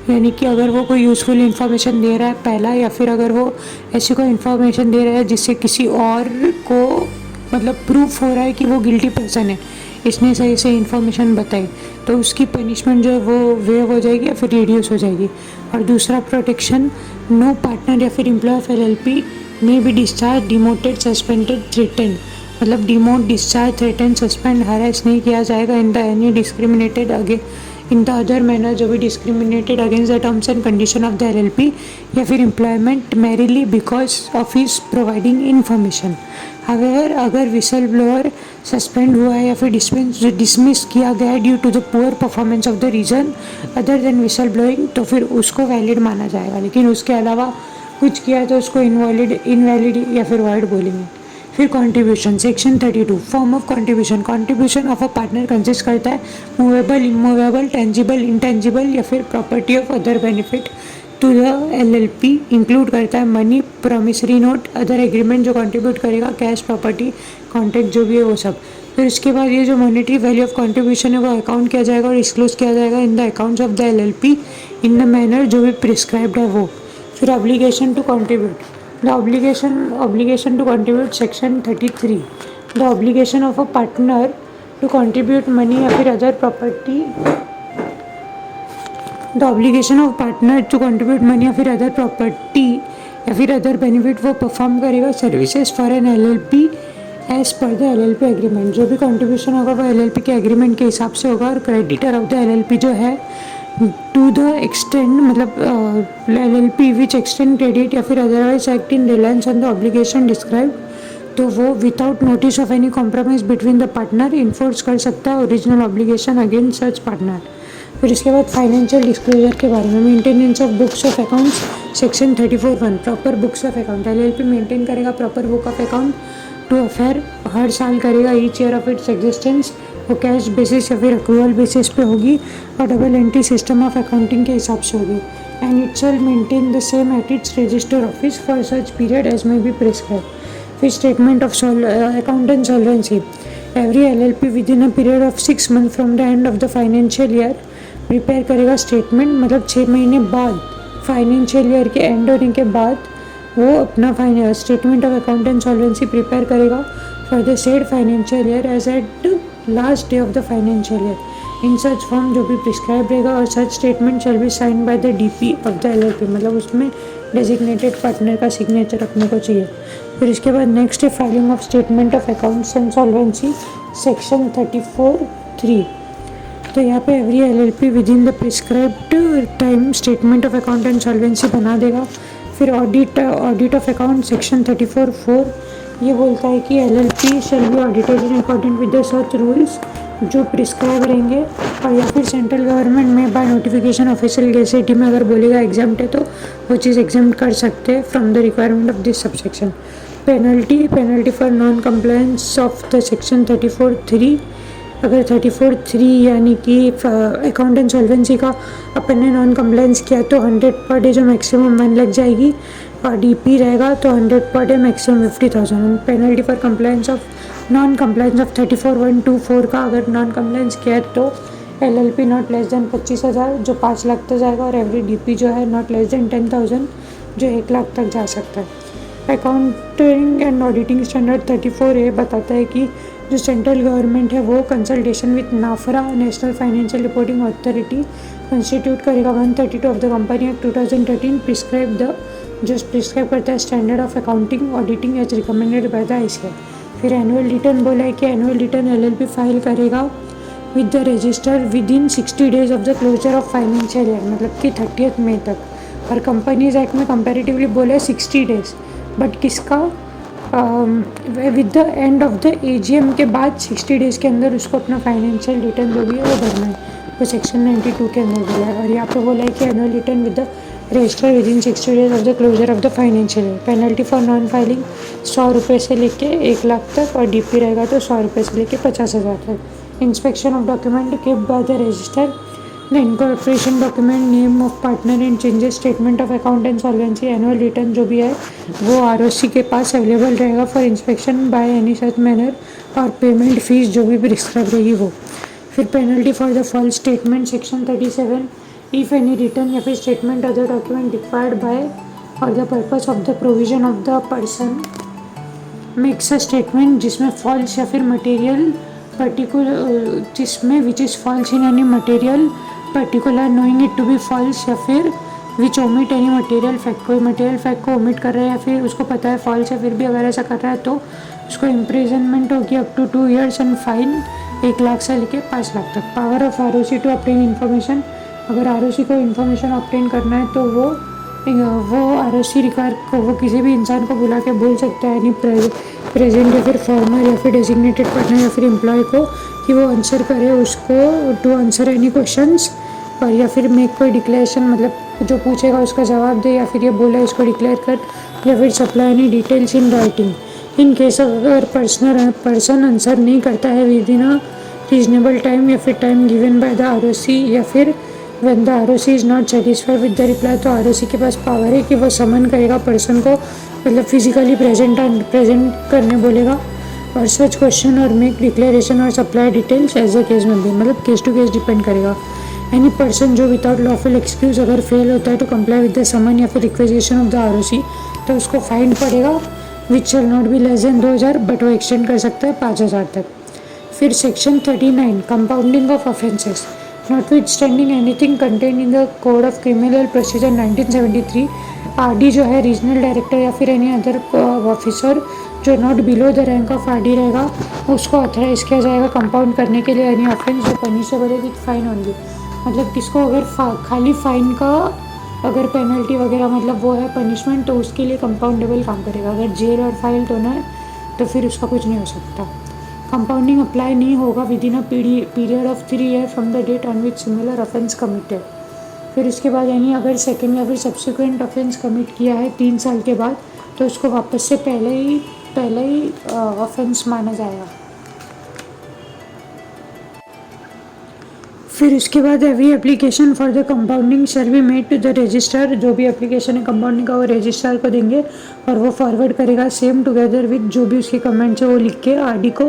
यानी कि अगर वो कोई यूज़फुल इन्फॉर्मेशन दे रहा है पहला या फिर अगर वो ऐसी कोई इन्फॉर्मेशन दे रहा है जिससे किसी और को मतलब प्रूफ हो रहा है कि वो गिल्टी पर्सन है, इसने सही से इन्फॉर्मेशन बताई तो उसकी पनिशमेंट जो है वो वेव हो जाएगी या फिर रिड्यूस हो जाएगी. और दूसरा प्रोटेक्शन नो पार्टनर या फिर employee of LLP may be discharge demoted suspended threatened मतलब demote discharge threatened suspend harass नहीं किया जाएगा in the any discriminated in the other manner जो भी discriminated against the terms and condition of the LLP या फिर employment merely because of his providing information. However अगर whistleblower suspend हुआ है या फिर डिसमिस किया गया due to the poor performance of the reason other than whistle blowing तो फिर उसको वैलिड माना जाएगा, लेकिन उसके अलावा कुछ किया तो उसको इनवैलिड या फिर वॉइड बोलेंगे। फिर contribution section 32 form of contribution of a partner consist करता है मूवेबल, इमूवेबल, टेंजिबल, इंटेंजिबल या फिर property of other benefit to the LLP include करता है money, promissory note, other agreement जो कंट्रीब्यूट करेगा, कैश, प्रॉपर्टी, कॉन्ट्रैक्ट जो भी है वो सब। फिर उसके बाद ये जो मॉनेटरी वैल्यू ऑफ कंट्रीब्यूशन है वो अकाउंट किया जाएगा और डिस्क्लोज किया जाएगा in the accounts of the LLP in the manner जो भी प्रिस्क्राइब्ड है वो। फिर obligation to contribute the obligation to contribute section 33 the obligation of a partner to contribute money या फिर other property the obligation of partner to contribute money या फिर other property या फिर other benefit वो परफॉर्म करेगा services for an LLP as per the LLP agreement. जो भी कंट्रीब्यूशन होगा वो LLP के एग्रीमेंट के हिसाब से होगा और क्रेडिटर ऑफ द LLP जो है टू द एक्सटेंड मतलब LLP विच एक्सटेंड क्रेडिट या फिर otherwise act in reliance on the obligation describe तो वो without notice of any compromise between the partner enforce कर सकता है original obligation against such partner. फिर इसके बाद फाइनेंशियल डिस्क्लोजर के बारे में maintenance of books of accounts section 34(1) proper books of account LLP maintain करेगा proper book of account to affair हर साल करेगा each year of its existence वो कैश बेसिस या फिर अक्रूवल बेसिस पे होगी और double entry system of accounting के हिसाब से होगी and it shall maintain the same at its register office for such period as may be prescribe. फिर statement of accountant solvency every LLP within a period of 6 month from the end of the financial year prepare करेगा statement मतलब 6 महीने बाद financial year के and होने के बाद वो अपना statement of accountant solvency prepare करेगा for the said financial year as at last day of the financial year in such form जो भी प्रिस्क्राइब रहेगा और such statement shall be sign by the DP of the LLP मतलब उसमें designated partner का signature रखने को चाहिए। फिर इसके बाद नेक्स्ट है filing of statement of accounts and solvency section 34(3) तो यहाँ पे every LLP with in the prescribed time statement of account and solvency बना देगा। फिर ऑडिट ऑफ अकाउंट सेक्शन 34(4) ये बोलता है कि LLP shall B audited in according with the such rules जो प्रिस्क्राइब रहेंगे और या फिर सेंट्रल गवर्नमेंट में बाय नोटिफिकेशन ऑफिशियल गेजेट में अगर बोलेगा एग्जाम्प्ट है तो वो चीज़ एग्जाम्प्ट कर सकते हैं from the requirement of this subsection. Penalty for non compliance of the section 34(3) अगर 34(3) यानी कि अकाउंट एंड सॉल्वेंसी का अपन ने नॉन कंप्लायंस किया तो 100 पर डे जो मैक्सिमम 1 लग जाएगी और DP रहेगा तो 100 per day maximum 50,000। Penalty for compliance of non compliance of 34(1)(2)(4) का अगर नॉन कंप्लायंस किया है तो LLP नॉट लेस देन 25,000 जो 5 लाख तक जाएगा और एवरी DP जो है नॉट लेस देन 10,000 जो 1 लाख तक जा सकता है। Accounting and auditing standard 34A बताता है कि जो सेंट्रल गवर्नमेंट है वो consultation with NFRA national financial reporting authority constitute करेगा 132 of the company act 2013 prescribe the जो प्रिस्क्राइब करता है standard of accounting auditing as recommended by the ICAI। फिर एनुअल रिटर्न बोला है कि एनुअल रिटर्न LLP फाइल करेगा with the register within 60 days of the closure of financial year मतलब कि 30 मई तक और कंपनीज एक्ट में कंपेरेटिवली बोले 60 डेज बट किसका with the end of the AGM के बाद 60 डेज़ के अंदर उसको अपना फाइनेंशियल रिटर्न जो भी है वो भरना है वो सेक्शन 92 के अंदर बोला है। और यहाँ पे बोला है कि annual return with the register within 60 days of the closure of the financial year. Penalty for non filing 100 रुपये से लेके 1 लाख तक और DP रहेगा तो 100 रुपये से लेके 50,000 तक। Inspection of document kept by the register the incorporation document name of partner and changes statement of account and solvency annual return जो भी है वो ROC के पास अवेलेबल रहेगा for inspection by any such manner और पेमेंट फीस जो भी प्रिस्क्राइब रहेगी वो। फिर penalty for the false statement section 37 if any return या फिर statement other document required by और the purpose of the provision of the person makes a statement जिसमें फॉल्स या फिर मटेरियल पर्टिकुलर जिसमें which is false in any material particular knowing it to be false या फिर which omit any material fact कोई material fact को omit कर रहा है या फिर उसको पता है फॉल्स है फिर भी अगर ऐसा कर रहा है तो उसको इम्प्रिजनमेंट होगी up to 2 years and fine 1 lakh से लेके 5 लाख तक। Power of ROC to obtain information, अगर ROC को इन्फॉर्मेशन ऑब्टेन करना है तो वो ROC रिक्वायर को वो किसी भी इंसान को बुला के बोल सकता है, यानी प्रेजेंट या फिर फॉर्मर या फिर डेजिग्नेटेड पार्टनर या फिर एम्प्लॉय को, कि वो आंसर करे उसको टू आंसर एनी क्वेश्चंस, और या फिर मेक कोई डिक्लेरेशन, मतलब जो पूछेगा उसका जवाब दे, या फिर ये बोला इसको डिक्लेयर कर, या फिर supply any details in writing. In case अगर पर्सन आंसर नहीं करता है with in a reasonable time या फिर time given by the ROC, या फिर when the ROC is not satisfied with the reply, तो ROC के पास पावर है कि वो समन करेगा पर्सन को, मतलब फिजिकली प्रेजेंट करने बोलेगा, और सच क्वेश्चन और मेक डिक्लेरेशन और supply details as a case में भी, मतलब केस टू केस डिपेंड करेगा। एनी पर्सन जो विदाउट लॉफुल एक्सक्यूज अगर फेल होता है to comply with the summon या फिर रिक्वेजिशन ऑफ द ROC, तो उसको फाइन पड़ेगा, which shall not be less than 2000, but वो एक्सटेंड कर सकता है 5000 तक। फिर section 39 compounding of offences. Notwithstanding anything contain in the code of criminal procedure 1973, RD जो है रीजनल डायरेक्टर या फिर एनी अदर ऑफिसर जो not below the rank of RD रहेगा, उसको ऑथराइज किया जाएगा कंपाउंड करने के लिए एनी ऑफेंस जो पनिशेबल है विथ फाइन ओनली। मतलब किसको अगर खाली फाइन का अगर पेनल्टी वगैरह मतलब वो है पनिशमेंट, तो उसके लिए कंपाउंडेबल काम करेगा। अगर जेल और फाइल होना है तो फिर उसका कुछ नहीं हो सकता। कंपाउंडिंग अप्लाई नहीं होगा within a period of 3 year from the date on which similar offence committed. फिर उसके बाद यानी अगर सेकेंड या फिर सब्सिक्वेंट ऑफेंस कमिट किया है 3 साल के बाद, तो उसको वापस से पहले ही ऑफेंस माना जाएगा। फिर उसके बाद every application for the compounding shall be made to the registrar. जो भी एप्लीकेशन है कंपाउंडिंग का वो रजिस्ट्रार को देंगे और वो फॉरवर्ड करेगा सेम टुगेदर विद जो भी उसके कमेंट्स है वो लिख के RD को,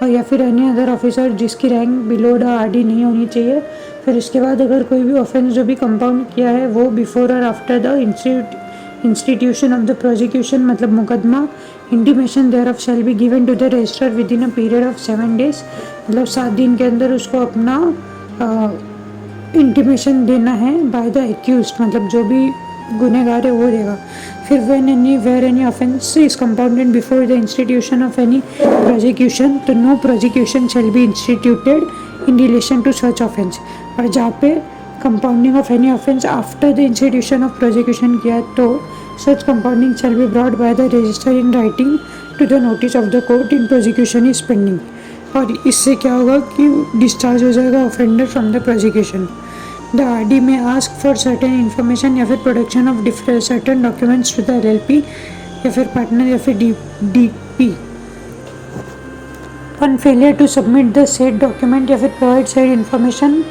और या फिर एनी अदर ऑफिसर जिसकी रैंक बिलो द RD नहीं होनी चाहिए। फिर उसके बाद अगर कोई भी ऑफेंस जो भी कंपाउंड किया है वो बिफोर और after the institution of the prosecution, मतलब मुकदमा, intimation thereof shall be given to the registrar within a period of 7 days, मतलब 7 दिन के अंदर उसको अपना इंटीमेशन देना है बाय द एक्यूज्ड, मतलब जो भी गुनहगार है वो देगा। फिर where any offence is compounded before the institution of any prosecution, तो no prosecution shall be instituted in relation to such offence. और जहाँ पे compounding of any offence after the institution of prosecution किया, तो such compounding shall be brought by the register in writing to the notice of the court in prosecution is pending. और इससे क्या होगा कि डिस्चार्ज हो जाएगा offender from the prosecution. The RD में आस्क फॉर सर्टेन इन्फॉर्मेशन या फिर production of certain documents to the LLP या फिर पार्टनर या फिर DP on failure to submit the said document या फिर provide said information.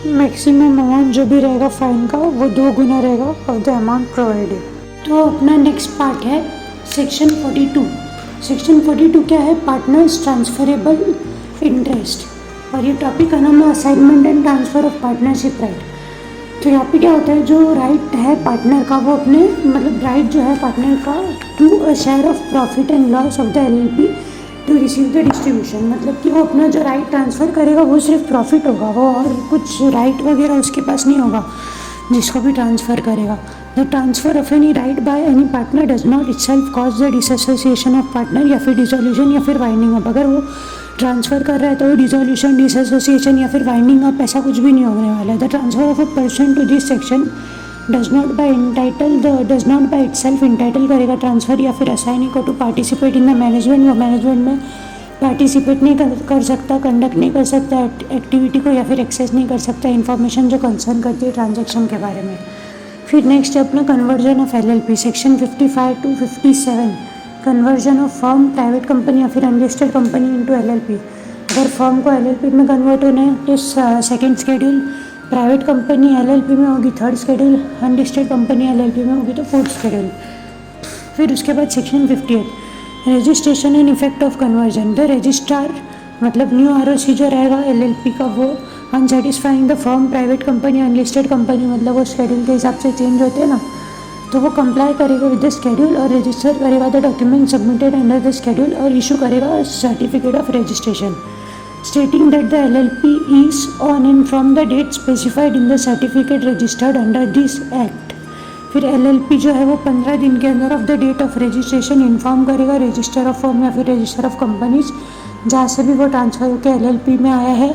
Maximum amount जो भी रहेगा फाइन का वो 2 गुना रहेगा ऑफ द अमाउंट प्रोवाइडेड। तो अपना नेक्स्ट पार्ट है सेक्शन 42। सेक्शन 42 क्या है? पार्टनर्स ट्रांसफरेबल इंटरेस्ट, और ये टॉपिक का नाम है assignment and transfer of partnership right. तो यहाँ पे क्या होता है, जो राइट है पार्टनर का वो अपने मतलब राइट जो है पार्टनर का to a share of profit and loss of the LLP to receive the distribution, मतलब कि वो अपना जो राइट ट्रांसफ़र करेगा वो सिर्फ प्रॉफिट होगा, वो और कुछ राइट वगैरह उसके पास नहीं होगा जिसको भी ट्रांसफ़र करेगा। The transfer of any right by any partner does not itself cause the dissociation of partner या फिर डिसोल्यूशन या फिर वाइंडिंग अप। अगर वो ट्रांसफ़र कर रहा है तो वो डिसोल्यूशन, डिसोसिएशन या फिर वाइंडिंग अप ऐसा कुछ भी नहीं होने वाला है। The transfer of a person to this section does not by itself entitle करेगा ट्रांसफ़र या फिर असाइनी को to participate in the management, वो मैनेजमेंट में पार्टिसिपेट नहीं कर सकता, कंडक्ट नहीं कर सकता एक्टिविटी को, या फिर एक्सेस नहीं कर सकता इन्फॉर्मेशन जो कंसर्न करती है ट्रांजैक्शन के बारे में। फिर नेक्स्ट है अपना conversion of LLP, section 55 to 57, conversion of firm, private company या फिर अनलिस्टेड कंपनी इनटू LLP। अगर फर्म को LLP में कन्वर्ट होना है तो second schedule, private company LLP में होगी 3rd schedule, unlisted company LLP में होगी तो 4th शेड्यूल। फिर उसके बाद section 58, registration and effect of conversion. The registrar मतलब न्यू ROC जो रहेगा LLP का वो unsatisfying the firm, private company, unlisted company, मतलब वो शेड्यूल के हिसाब से चेंज होते हैं ना, तो वो कंप्लाई करेगा विद द शेड्यूल और रजिस्टर करेगा the document submitted under the schedule और इशू करेगा certificate of registration stating that the LLP is on and from the date specified in the certificate registered under this act. फिर LLP जो है वो 15 दिन के अंदर of the date of registration inform करेगा रजिस्टर ऑफ फर्म या फिर रजिस्टर ऑफ कंपनीज जहाँ से भी वो ट्रांसफ़र होकर एलएलपी में आया है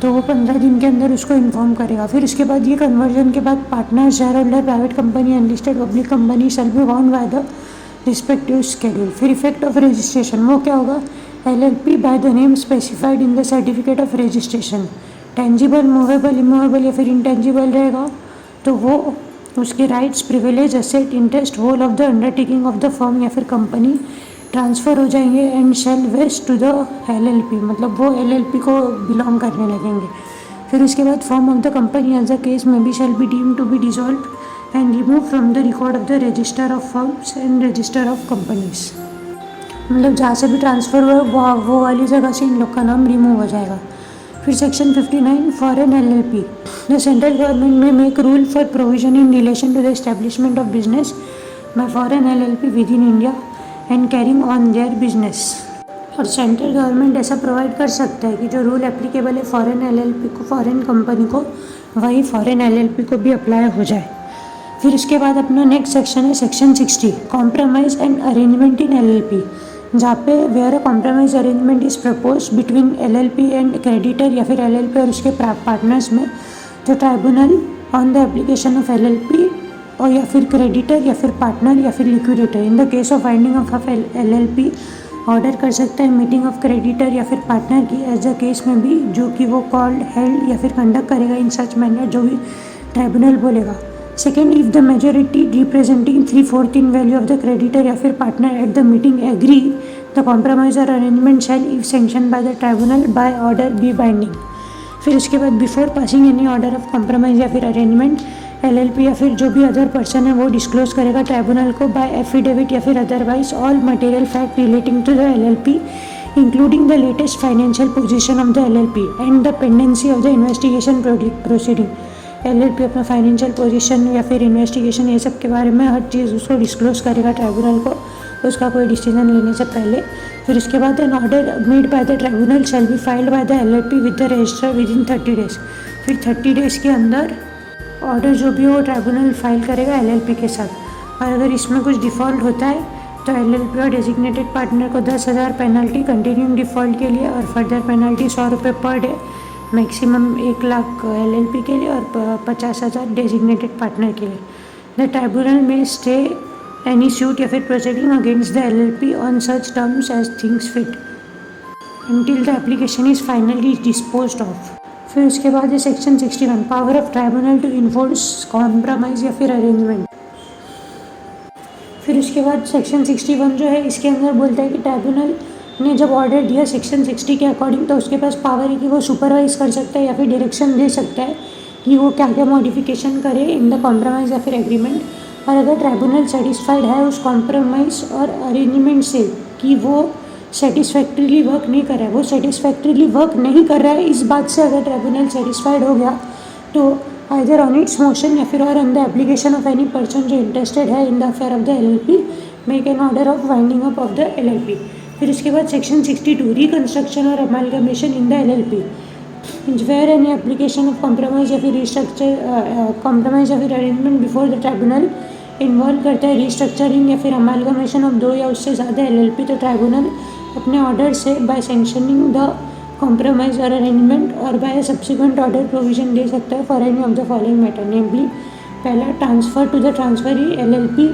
तो वो 15 दिन के अंदर उसको इन्फॉर्म करेगा। फिर उसके बाद ये कन्वर्जन के बाद partner, share holder, private company, unlisted public company shall be bound by the respective schedule. फिर इफेक्ट ऑफ रजिस्ट्रेशन वो क्या होगा, LLP by the name specified in the certificate of registration. Tangible, movable, immovable या फिर intangible रहेगा तो वो उसके rights, privilege, asset, interest, whole of the undertaking of the firm या फिर कंपनी ट्रांसफ़र हो जाएंगे and shall vest to the LLP, मतलब वो एलएलपी को बिलोंग करने लगेंगे। फिर उसके बाद form of the company as a case में be shall be deem to be dissolve and remove from the record of the register of firms and register of companies. मतलब जहाँ से भी ट्रांसफ़र हुआ वो वाली जगह से इन लोग का नाम रिमूव हो जाएगा। फिर section 59 foreign LLP, the central government may make rule for provision in relation to the establishment of business by foreign LLP within India and carrying on their business. और सेंट्रल गवर्नमेंट ऐसा provide कर सकता है कि जो rule applicable है foreign LLP को, foreign company को, वही फॉरेन एलएलपी को भी अप्लाई हो जाए। फिर उसके बाद अपना नेक्स्ट सेक्शन है section 60 compromise and arrangement in LLP, जहाँ पे where a compromise arrangement is propose between LLP and creditor या फिर एलएलपी और उसके पार्टनर्स में, तो tribunal on the application of LLP और या फिर क्रेडिटर या फिर पार्टनर या फिर liquidator in the case of finding of LLP order कर सकता है मीटिंग ऑफ क्रेडिटर या फिर पार्टनर की एज अ केस में भी, जो कि वो कॉल्ड, हेल्ड या फिर कंडक्ट करेगा इन सच मैनर, जो भी ट्राइब्यूनल बोलेगा। Second, if the majority representing 3/4 in value of the creditor या फिर partner at the meeting agree the compromise और arrangement shall if sanction by the tribunal by order be binding. फिर उसके बाद before passing any order of compromise या फिर arrangement, LLP या फिर जो भी अदर पर्सन है वो डिस्क्लोज करेगा ट्राइब्यूनल को बाय एफिडेविट या फिर otherwise all material fact relating to the LLP including the latest financial position of the LLP and the pendency of the investigation proceeding. LLP अपना फाइनेंशियल पोजीशन या फिर investigation ये सब के बारे में हर चीज़ उसको डिस्क्लोज करेगा ट्राइब्यूनल को, उसका कोई डिसीजन लेने से पहले। फिर उसके बाद an order made by the tribunal shall be filed by the LLP with the register within 30 days. फिर 30 डेज के अंदर ऑर्डर जो भी हो ट्राइब्यूनल फाइल करेगा एलएलपी के साथ। और अगर इसमें कुछ डिफ़ॉल्ट होता है तो एलएलपी और डेजिग्नेटेड पार्टनर को 10,000 पेनल्टी कंटिन्यूइंग डिफ़ॉल्ट के लिए और फर्दर पेनल्टी 100 रुपये per day, maximum 1 lakh LLP के लिए और 50,000 डेजिग्नेटेड पार्टनर के लिए। द ट्राइब्यूनल में स्टे एनी सूट या फिर proceeding against the LLP on such terms as things fit until the application is finally disposed of। फिर उसके बाद है section 61 power of tribunal to enforce compromise या फिर अरेंजमेंट। फिर उसके बाद सेक्शन 61 जो है इसके अंदर बोलता है कि ट्राइब्यूनल ने जब ऑर्डर दिया सेक्शन 60 के अकॉर्डिंग तो उसके पास पावर है कि वो सुपरवाइज कर सकता है या फिर डायरेक्शन दे सकता है कि वो क्या क्या मॉडिफिकेशन करे इन द कॉम्प्रोमाइज़ या फिर एग्रीमेंट। और अगर ट्राइब्यूनल सेटिस्फाइड है उस कॉम्प्रोमाइज़ और अरेंजमेंट से कि वो सेटिस्फैक्ट्रीली वर्क नहीं कर रहा है, वो सेटिस्फैक्ट्रीली वर्क नहीं कर रहा है, इस बात से अगर ट्राइब्यूनल सेटिस्फाइड हो गया तो आइदर ऑन इट्स मोशन या फिर और on the application of any person जो इंटरेस्टेड है in the affair of the LLP make an order of winding up of the LLP. फिर उसके बाद सेक्शन 62 रिकंस्ट्रक्शन और amalgamation in the LLP where any application of compromise या फिर restructure compromise या फिर arrangement before the tribunal involve करता है रिस्ट्रक्चरिंग या फिर अमालगमेशन ऑफ 2 या उससे ज़्यादा एलएलपी, तो ट्राइब्यूनल अपने ऑर्डर से बाय सेंक्शनिंग द कॉम्प्रोमाइज और अरेंजमेंट और बाय सब्सिक्वेंट ऑर्डर प्रोविजन दे सकता है for any of the following matter, namely पहला transfer to the transferee LLP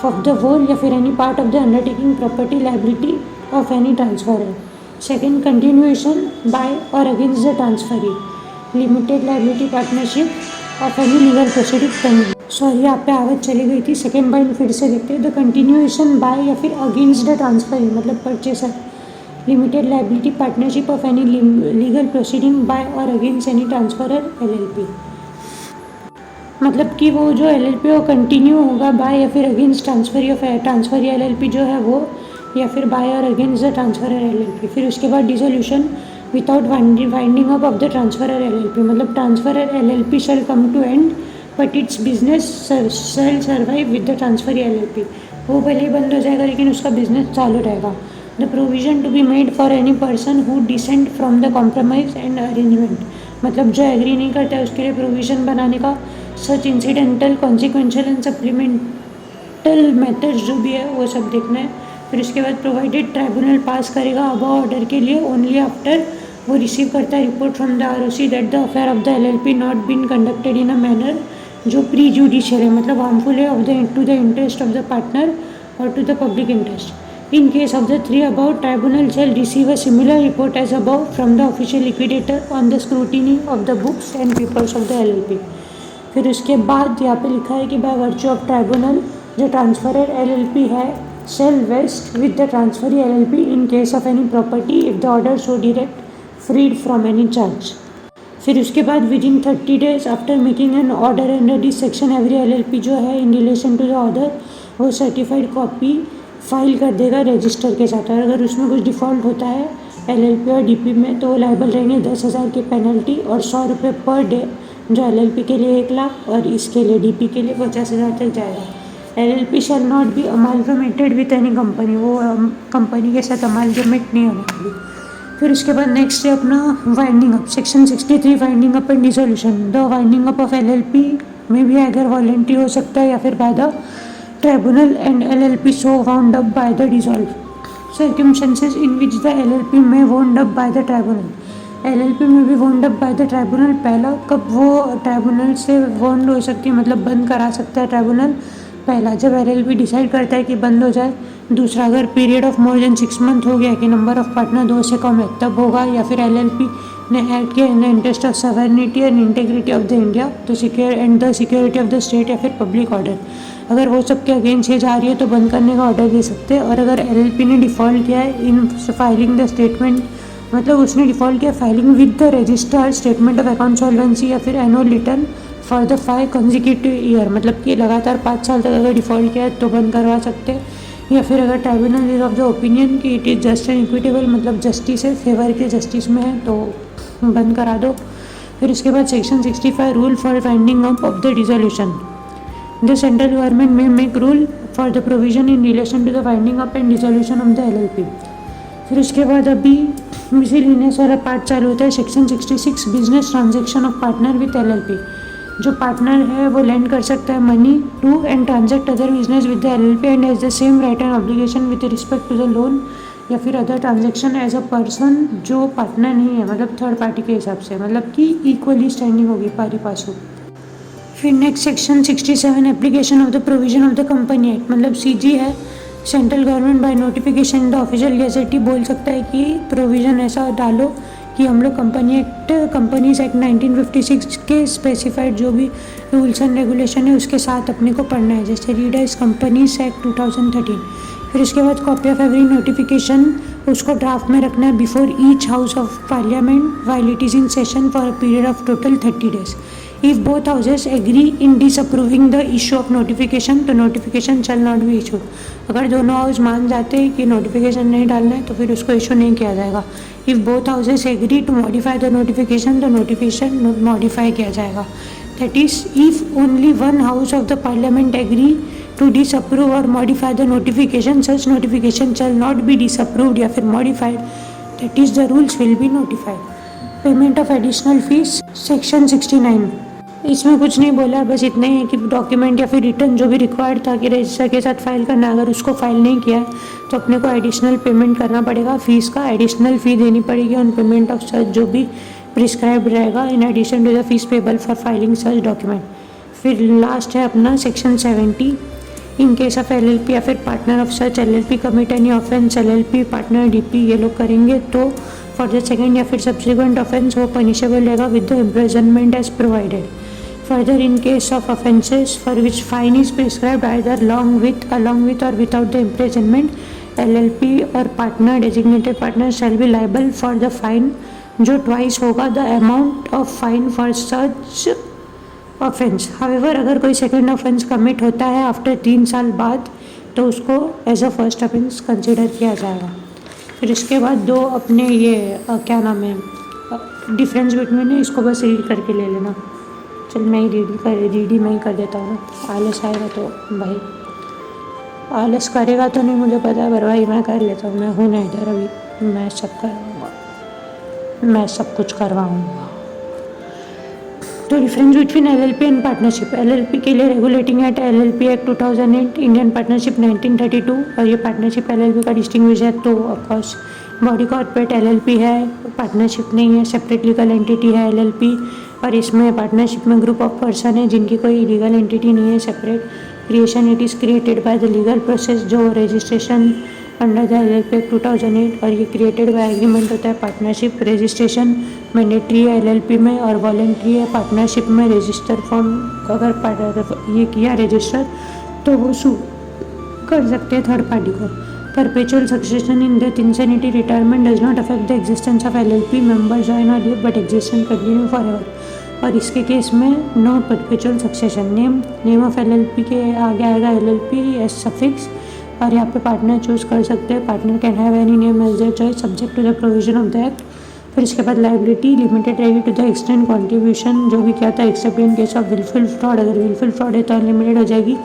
of the whole या फिर any part of the undertaking property liability of any transfer. Second, continuation by और against the transferee limited liability partnership of any legal proceeding pending. Sorry यहाँ पे आवाज़ चली गई थी, second point फिर से देखते हैं। द कंटिन्यूएशन बाय या फिर अगेंस्ट द ट्रांसफरी मतलब purchaser limited liability partnership of any legal proceeding by और अगेंस्ट एनी ट्रांसफरर एलएलपी, मतलब कि वो जो एलएलपी वो कंटिन्यू होगा बाय या फिर अगेंस्ट ट्रांसफरी एलएलपी जो है वो, या फिर बाय और अगेंस्ट द ट्रांसफरर एलएलपी। फिर उसके बाद dissolution without winding up of the transferor LLP, मतलब transferor LLP shall come to end but its business shall survive with the transferee LLP, वो भले ही बंद हो जाएगा लेकिन उसका बिजनेस चालू रहेगा। The provision to be made for any person who dissent from the compromise and arrangement, मतलब जो एग्री नहीं करता है उसके लिए प्रोविजन बनाने का। Such incidental consequential and supplemental methods जो भी है वो सब देखना है। फिर उसके बाद प्रोवाइडेड ट्राइब्यूनल पास करेगा अब ऑर्डर के लिए ओनली आफ्टर वो रिसीव करता है report from the ROC that the affair of the LLP not been conducted in a manner जो प्री जुडिशियल है, मतलब हार्मफुल है of the to the interest of the partner और to the public interest. In case of the three above, tribunal shall receive a similar report as above from the official liquidator on the scrutiny of the books and papers of the LLP. फिर उसके बाद यहाँ पे लिखा है कि by virtue of tribunal जो transferor LLP है shall vest with the transferee LLP in case of any property if the order so direct freed from any charge. फिर उसके बाद within 30 days after making an order under this section every LLP जो है in relation to the order वो certified copy file कर देगा register के साथ. और अगर उसमें कुछ डिफ़ॉल्ट होता है LLP और DP में तो वो लाइबल रहेंगे 10,000 की पेनल्टी और 100 रुपये पर डे, जो LLP के लिए 1 लाख और इसके लिए DP के लिए 50,000 तक जाएगा. LLP shall not be amalgamated with any company, वो कंपनी के साथ अमालगमेट नहीं होने वाली. फिर उसके बाद नेक्स्ट है अपना winding up, section 63 winding up and dissolution. The winding up of LLP में भी अगर वॉलेंट्री हो सकता है या फिर bye the tribunal and LLP so wound up by the dissolved. Circumstances in which the LLP may wound up by the tribunal. LLP में भी wound up by the tribunal. पहला कब वो ट्राइब्यूनल से wound हो सकती है, मतलब बंद करा सकता है ट्राइब्यूनल. पहला जब LLP डिसाइड करता है कि बंद हो जाए. दूसरा अगर period of more than 6 month हो गया कि नंबर ऑफ पार्टनर 2 से कम है तब होगा. या फिर LLP ने एक्ट किया in the interest of sovereignty and integrity of the India तो secure and the security of the state या फिर पब्लिक ऑर्डर. अगर वो सब के अगेंस्ट ये जा रही है तो बंद करने का ऑर्डर दे सकते हैं. और अगर LLP ने डिफ़ॉल्ट किया है इन फाइलिंग द स्टेटमेंट, मतलब उसने डिफ़ॉल्ट किया filing with the registered statement of account solvency या फिर annual return for the 5 consecutive year, मतलब कि लगातार 5 साल तक अगर डिफ़ॉल्ट किया है तो बंद करवा सकते हैं. या फिर अगर tribunal is of the opinion कि it is just and equitable, मतलब जस्टिस है, फेवर के जस्टिस में है तो बंद करा दो. फिर उसके बाद section 65 rule for winding up of the dissolution. The central government may make rule for the provision in relation to the winding up and dissolution of the LLP. फिर उसके बाद अभी मिसलिनियस वाला पार्ट चालू होता है. Section 66 business transaction of partner with LLP. जो partner है वो लेंड कर सकता है money to and transact other business with the LLP and has the same right and obligation with respect to the loan या फिर other transaction as a person जो partner नहीं है, मतलब थर्ड पार्टी के हिसाब से, मतलब कि इक्वली स्टैंडिंग होगी पारी पासू. फिर next section 67 application of the provision of the company act, मतलब CG है. Central government by notification the official gazette ही बोल सकता है कि प्रोविज़न ऐसा डालो कि हम लोग कंपनी एक्ट, कंपनीज एक्ट 1956 के स्पेसिफाइड जो भी रूल्स एंड रेगुलेशन है उसके साथ अपने को पढ़ना है. जैसे रीड एज कंपनीज एक्ट 2013. फिर उसके बाद कॉपी ऑफ एवरी नोटिफिकेशन उसको ड्राफ्ट में रखना है before each house of parliament while it is in session for a period of total 30 days. If both houses agree in disapproving the issue of notification तो notification shall not be issued. अगर दोनों house मान जाते हैं कि notification नहीं डालना है तो फिर उसको इशू नहीं किया जाएगा. If both houses agree to modify the notification तो notification modify किया जाएगा. That is, if only one house of the parliament agree to disapprove or modify the notification, such notification shall not be disapproved या फिर modified. That is, the rules will be notified. Payment of additional fees section 69. इसमें कुछ नहीं बोला, बस इतना ही है कि डॉक्यूमेंट या फिर रिटर्न जो भी रिक्वायर्ड था कि रजिस्टर के साथ फाइल करना, अगर उसको फाइल नहीं किया तो अपने को एडिशनल पेमेंट करना पड़ेगा. फीस का एडिशनल फ़ी देनी पड़ेगी ऑन पेमेंट ऑफ सच जो भी प्रिस्क्राइब रहेगा in addition to the fees payable for filing such document. फिर लास्ट है अपना section 70. In case of LLP या फिर partner of such LLP commit any offence, LLP partner DP ये लोग करेंगे तो फॉर द सेकेंड या फिर सब्सिक्वेंट ऑफेंस वो पनिशेबल रहेगा with the imprisonment as provided. Further in case of offences for which fine is prescribed either along with और without the imprisonment, LLP और partner designated partner shall be liable for the fine जो twice होगा the amount of fine for such offence. However अगर कोई second offence commit होता है after 3 साल बाद तो उसको as a first offence consider किया जाएगा. फिर इसके बाद दो अपने ये क्या नाम है डिफरेंस बिटवीन है, इसको बस रीड करके ले लेना. चल मैं ही रीड मैं ही कर देता हूँ. आलस आएगा तो भाई, आलस करेगा तो नहीं मुझे पता है, पर भाई मैं कर लेता हूँ. मैं हूँ ना इधर अभी, मैं सब करवाऊँगा, मैं सब कुछ करवाऊँगा. तो difference between LLP and partnership. LLP के लिए regulating act LLP act 2008, Indian partnership 1932 और ये पार्टनरशिप एलएलपी का डिस्टिंग्विश है। तो ऑफकोर्स बॉडी कॉर्पोरेट एलएलपी है, पार्टनरशिप नहीं है, सेपरेट लीगल एंटिटी है एलएलपी। और इसमें पार्टनरशिप में ग्रुप ऑफ पर्सन है जिनकी कोई लीगल एंटिटी नहीं है separate. Creation it is created by the legal process, जो registration under the LLP act 2008 और ये क्रिएटेड बाय एग्रीमेंट होता है। पार्टनरशिप रजिस्ट्रेशन मैंडेटरी है एलएलपी में और वॉलेंट्री है पार्टनरशिप में। रजिस्टर फॉर्म अगर ये किया रजिस्टर तो वो सू कर सकते हैं थर्ड पार्टी को। Perpetual succession in death, insanity, retirement does not affect the existence of LLP, member join और leave but existence continue forever. और इसके केस में no perpetual succession. Name of LLP के आगे आएगा एलएलपी एस सफिक्स और यहाँ पे पार्टनर चूज कर सकते हैं। Partner can have any name as their choice subject to the provision of the act. फिर इसके बाद लाइबिलिटी लिमिटेड रहेगी टू द एक्सटेंड कॉन्ट्रीब्यूशन, जो भी क्या था except in case of wilful fraud. अगर विलफुल फ्रॉड है तो अनलिमिटेड हो जाएगी।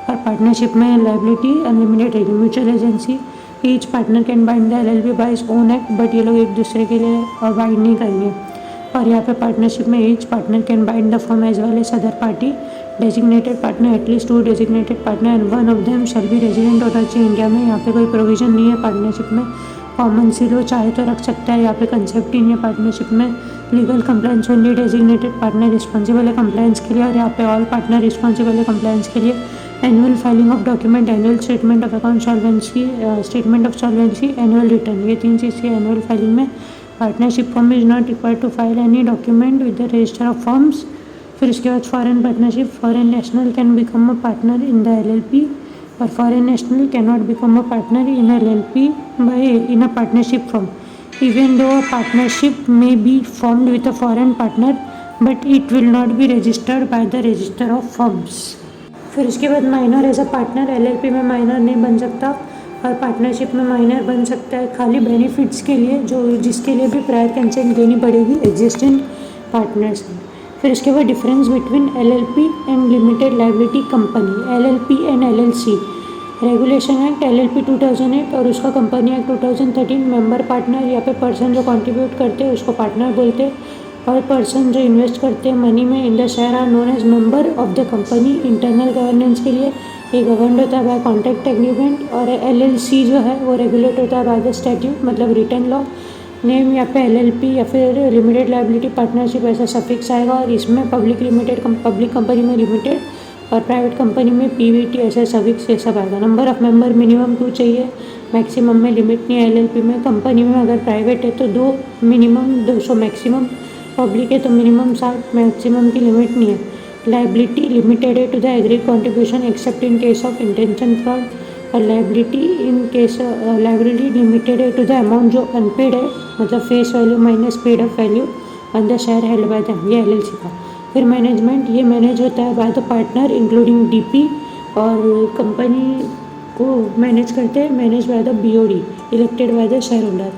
और पार्टनरशिप में लाइबिलिटी अनलिमिटेड रहेगी। Mutual agency, each partner can bind the LLP by his own act, but ये लोग एक दूसरे के लिए बाइंड नहीं करेंगे। और यहाँ पे पार्टनरशिप में each partner can bind the firm as well as other party. Designated partner, at least 2 designated partner and one of them shall be resident होना चाहिए इंडिया में। यहाँ पे कोई प्रोविजन नहीं है पार्टनरशिप में। कॉमन सीलो चाहे तो रख सकता है, यहाँ पे कंसेप्ट ही नहीं है पार्टनरशिप में। Legal compliance only, designated partner responsible है कंप्लायंस के लिए और यहाँ पे ऑल पार्टनर रिस्पॉन्सिबल है कंप्लायंस के लिए। Annual filing of document, annual statement of account solvency, statement of solvency, annual return, ये 3 चीज़ की एनुअल फाइलिंग में। Partnership firm is not required to file any document with the register of firms. फिर इसके बाद foreign partnership, foreign national can become a partner in the LLP और foreign national can not become a partner in LLP by in a partnership firm, even though a partnership may be formed with a foreign partner but it will not be registered by the register of firms. फिर इसके बाद minor as a partner, LLP में minor नहीं बन सकता और partnership में minor बन सकता है खाली बेनिफिट्स के लिए, जो जिसके लिए भी प्रायर कंसेंट लेनी पड़ेगी एग्जिस्टिंग पार्टनर्स में। फिर इसके बाद difference between LLP and limited liability company, LLP and LLC. Regulation act LLP 2008 और उसका कंपनी एक्ट 2013। मेंबर पार्टनर, यहाँ पे पर्सन जो कंट्रीब्यूट करते हैं उसको पार्टनर बोलते हैं और पर्सन जो इन्वेस्ट करते हैं मनी में in the share are known as member of the company. Internal governance के लिए ये गवर्न होता है बाय कॉन्ट्रैक्ट एग्रीमेंट और एलएलसी जो है वो रेगुलेट होता है बाय द स्टैट्यूट, मतलब रिटर्न लॉ। नेम यहाँ पे एलएलपी या फिर लिमिटेड लाइबिलिटी पार्टनरशिप ऐसा सफिक्स आएगा और इसमें पब्लिक कंपनी में लिमिटेड और प्राइवेट कंपनी में पीवीटी ऐसा सफिक्स ये सब आएगा। नंबर ऑफ मेंबर मिनिमम 2 चाहिए, मैक्सिमम में लिमिट नहीं है एलएलपी में। कंपनी में अगर प्राइवेट है तो 2 मिनिमम, 200 मैक्सिमम। पब्लिक है तो मिनिमम 60, मैक्सिमम की लिमिट नहीं है। लाइबिलिटी लिमिटेड है to the agreed contribution except in case of intention fraud और लाइबिलिटी लिमिटेड है टू द अमाउंट जो अनपेड है, मतलब face value minus paid up value on the share held by them, ये LLC का। फिर management, ये मैनेज होता है by the partner including DP और कंपनी को मैनेज करते हैं manage by the BOD elected by the share holder.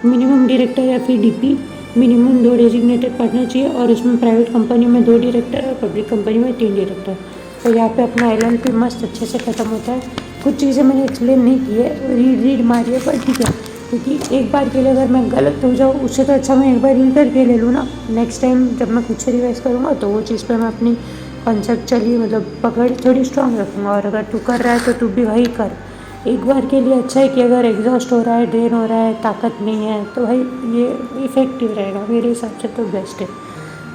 Minimum director या फिर डीपी, मिनिमम 2 डेजिग्नेटेड पार्टनर चाहिए और उसमें प्राइवेट कंपनी में 2 डायरेक्टर और पब्लिक कंपनी में 3 डायरेक्टर। तो यहाँ पे अपना एलएलपी मस्त अच्छे से ख़त्म होता है। कुछ चीज़ें मैंने एक्सप्लेन नहीं की है, रीड मारिए पर ठीक है, क्योंकि एक बार के लिए अगर मैं गलत हो जाऊँ उससे तो अच्छा मैं एक बार रीड करके ले लूँ ना। नेक्स्ट टाइम जब मैं खुद से रिवाइज करूँगा तो वो चीज़ पर मैं अपनी कॉन्सेप्चुअली मतलब पकड़ थोड़ी स्ट्रांग रखूँगा। और अगर तू कर रहा है तो तू भी वही कर। एक बार के लिए अच्छा है कि अगर एग्जॉस्ट हो रहा है, ड्रेन हो रहा है, ताकत नहीं है तो भाई ये इफ़ेक्टिव रहेगा मेरे हिसाब से, तो बेस्ट है।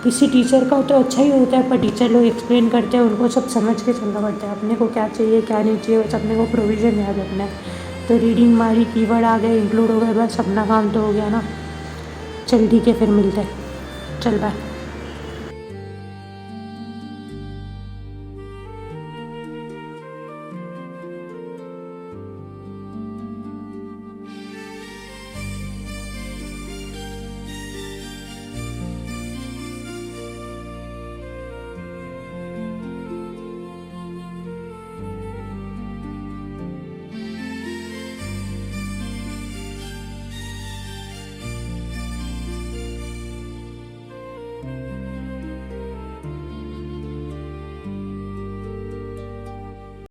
किसी टीचर का तो अच्छा ही होता है पर टीचर लोग एक्सप्लेन करते हैं, उनको सब समझ के चलना पड़ता है। अपने को क्या चाहिए क्या नहीं चाहिए बस अपने को प्रोविज़न याद रखना है। तो रीडिंग मारी, कीवर्ड आ गए, इंक्लूड हो गए, बस अपना काम तो हो गया ना। चल ठीक है, फिर मिलते हैं, चल बाय।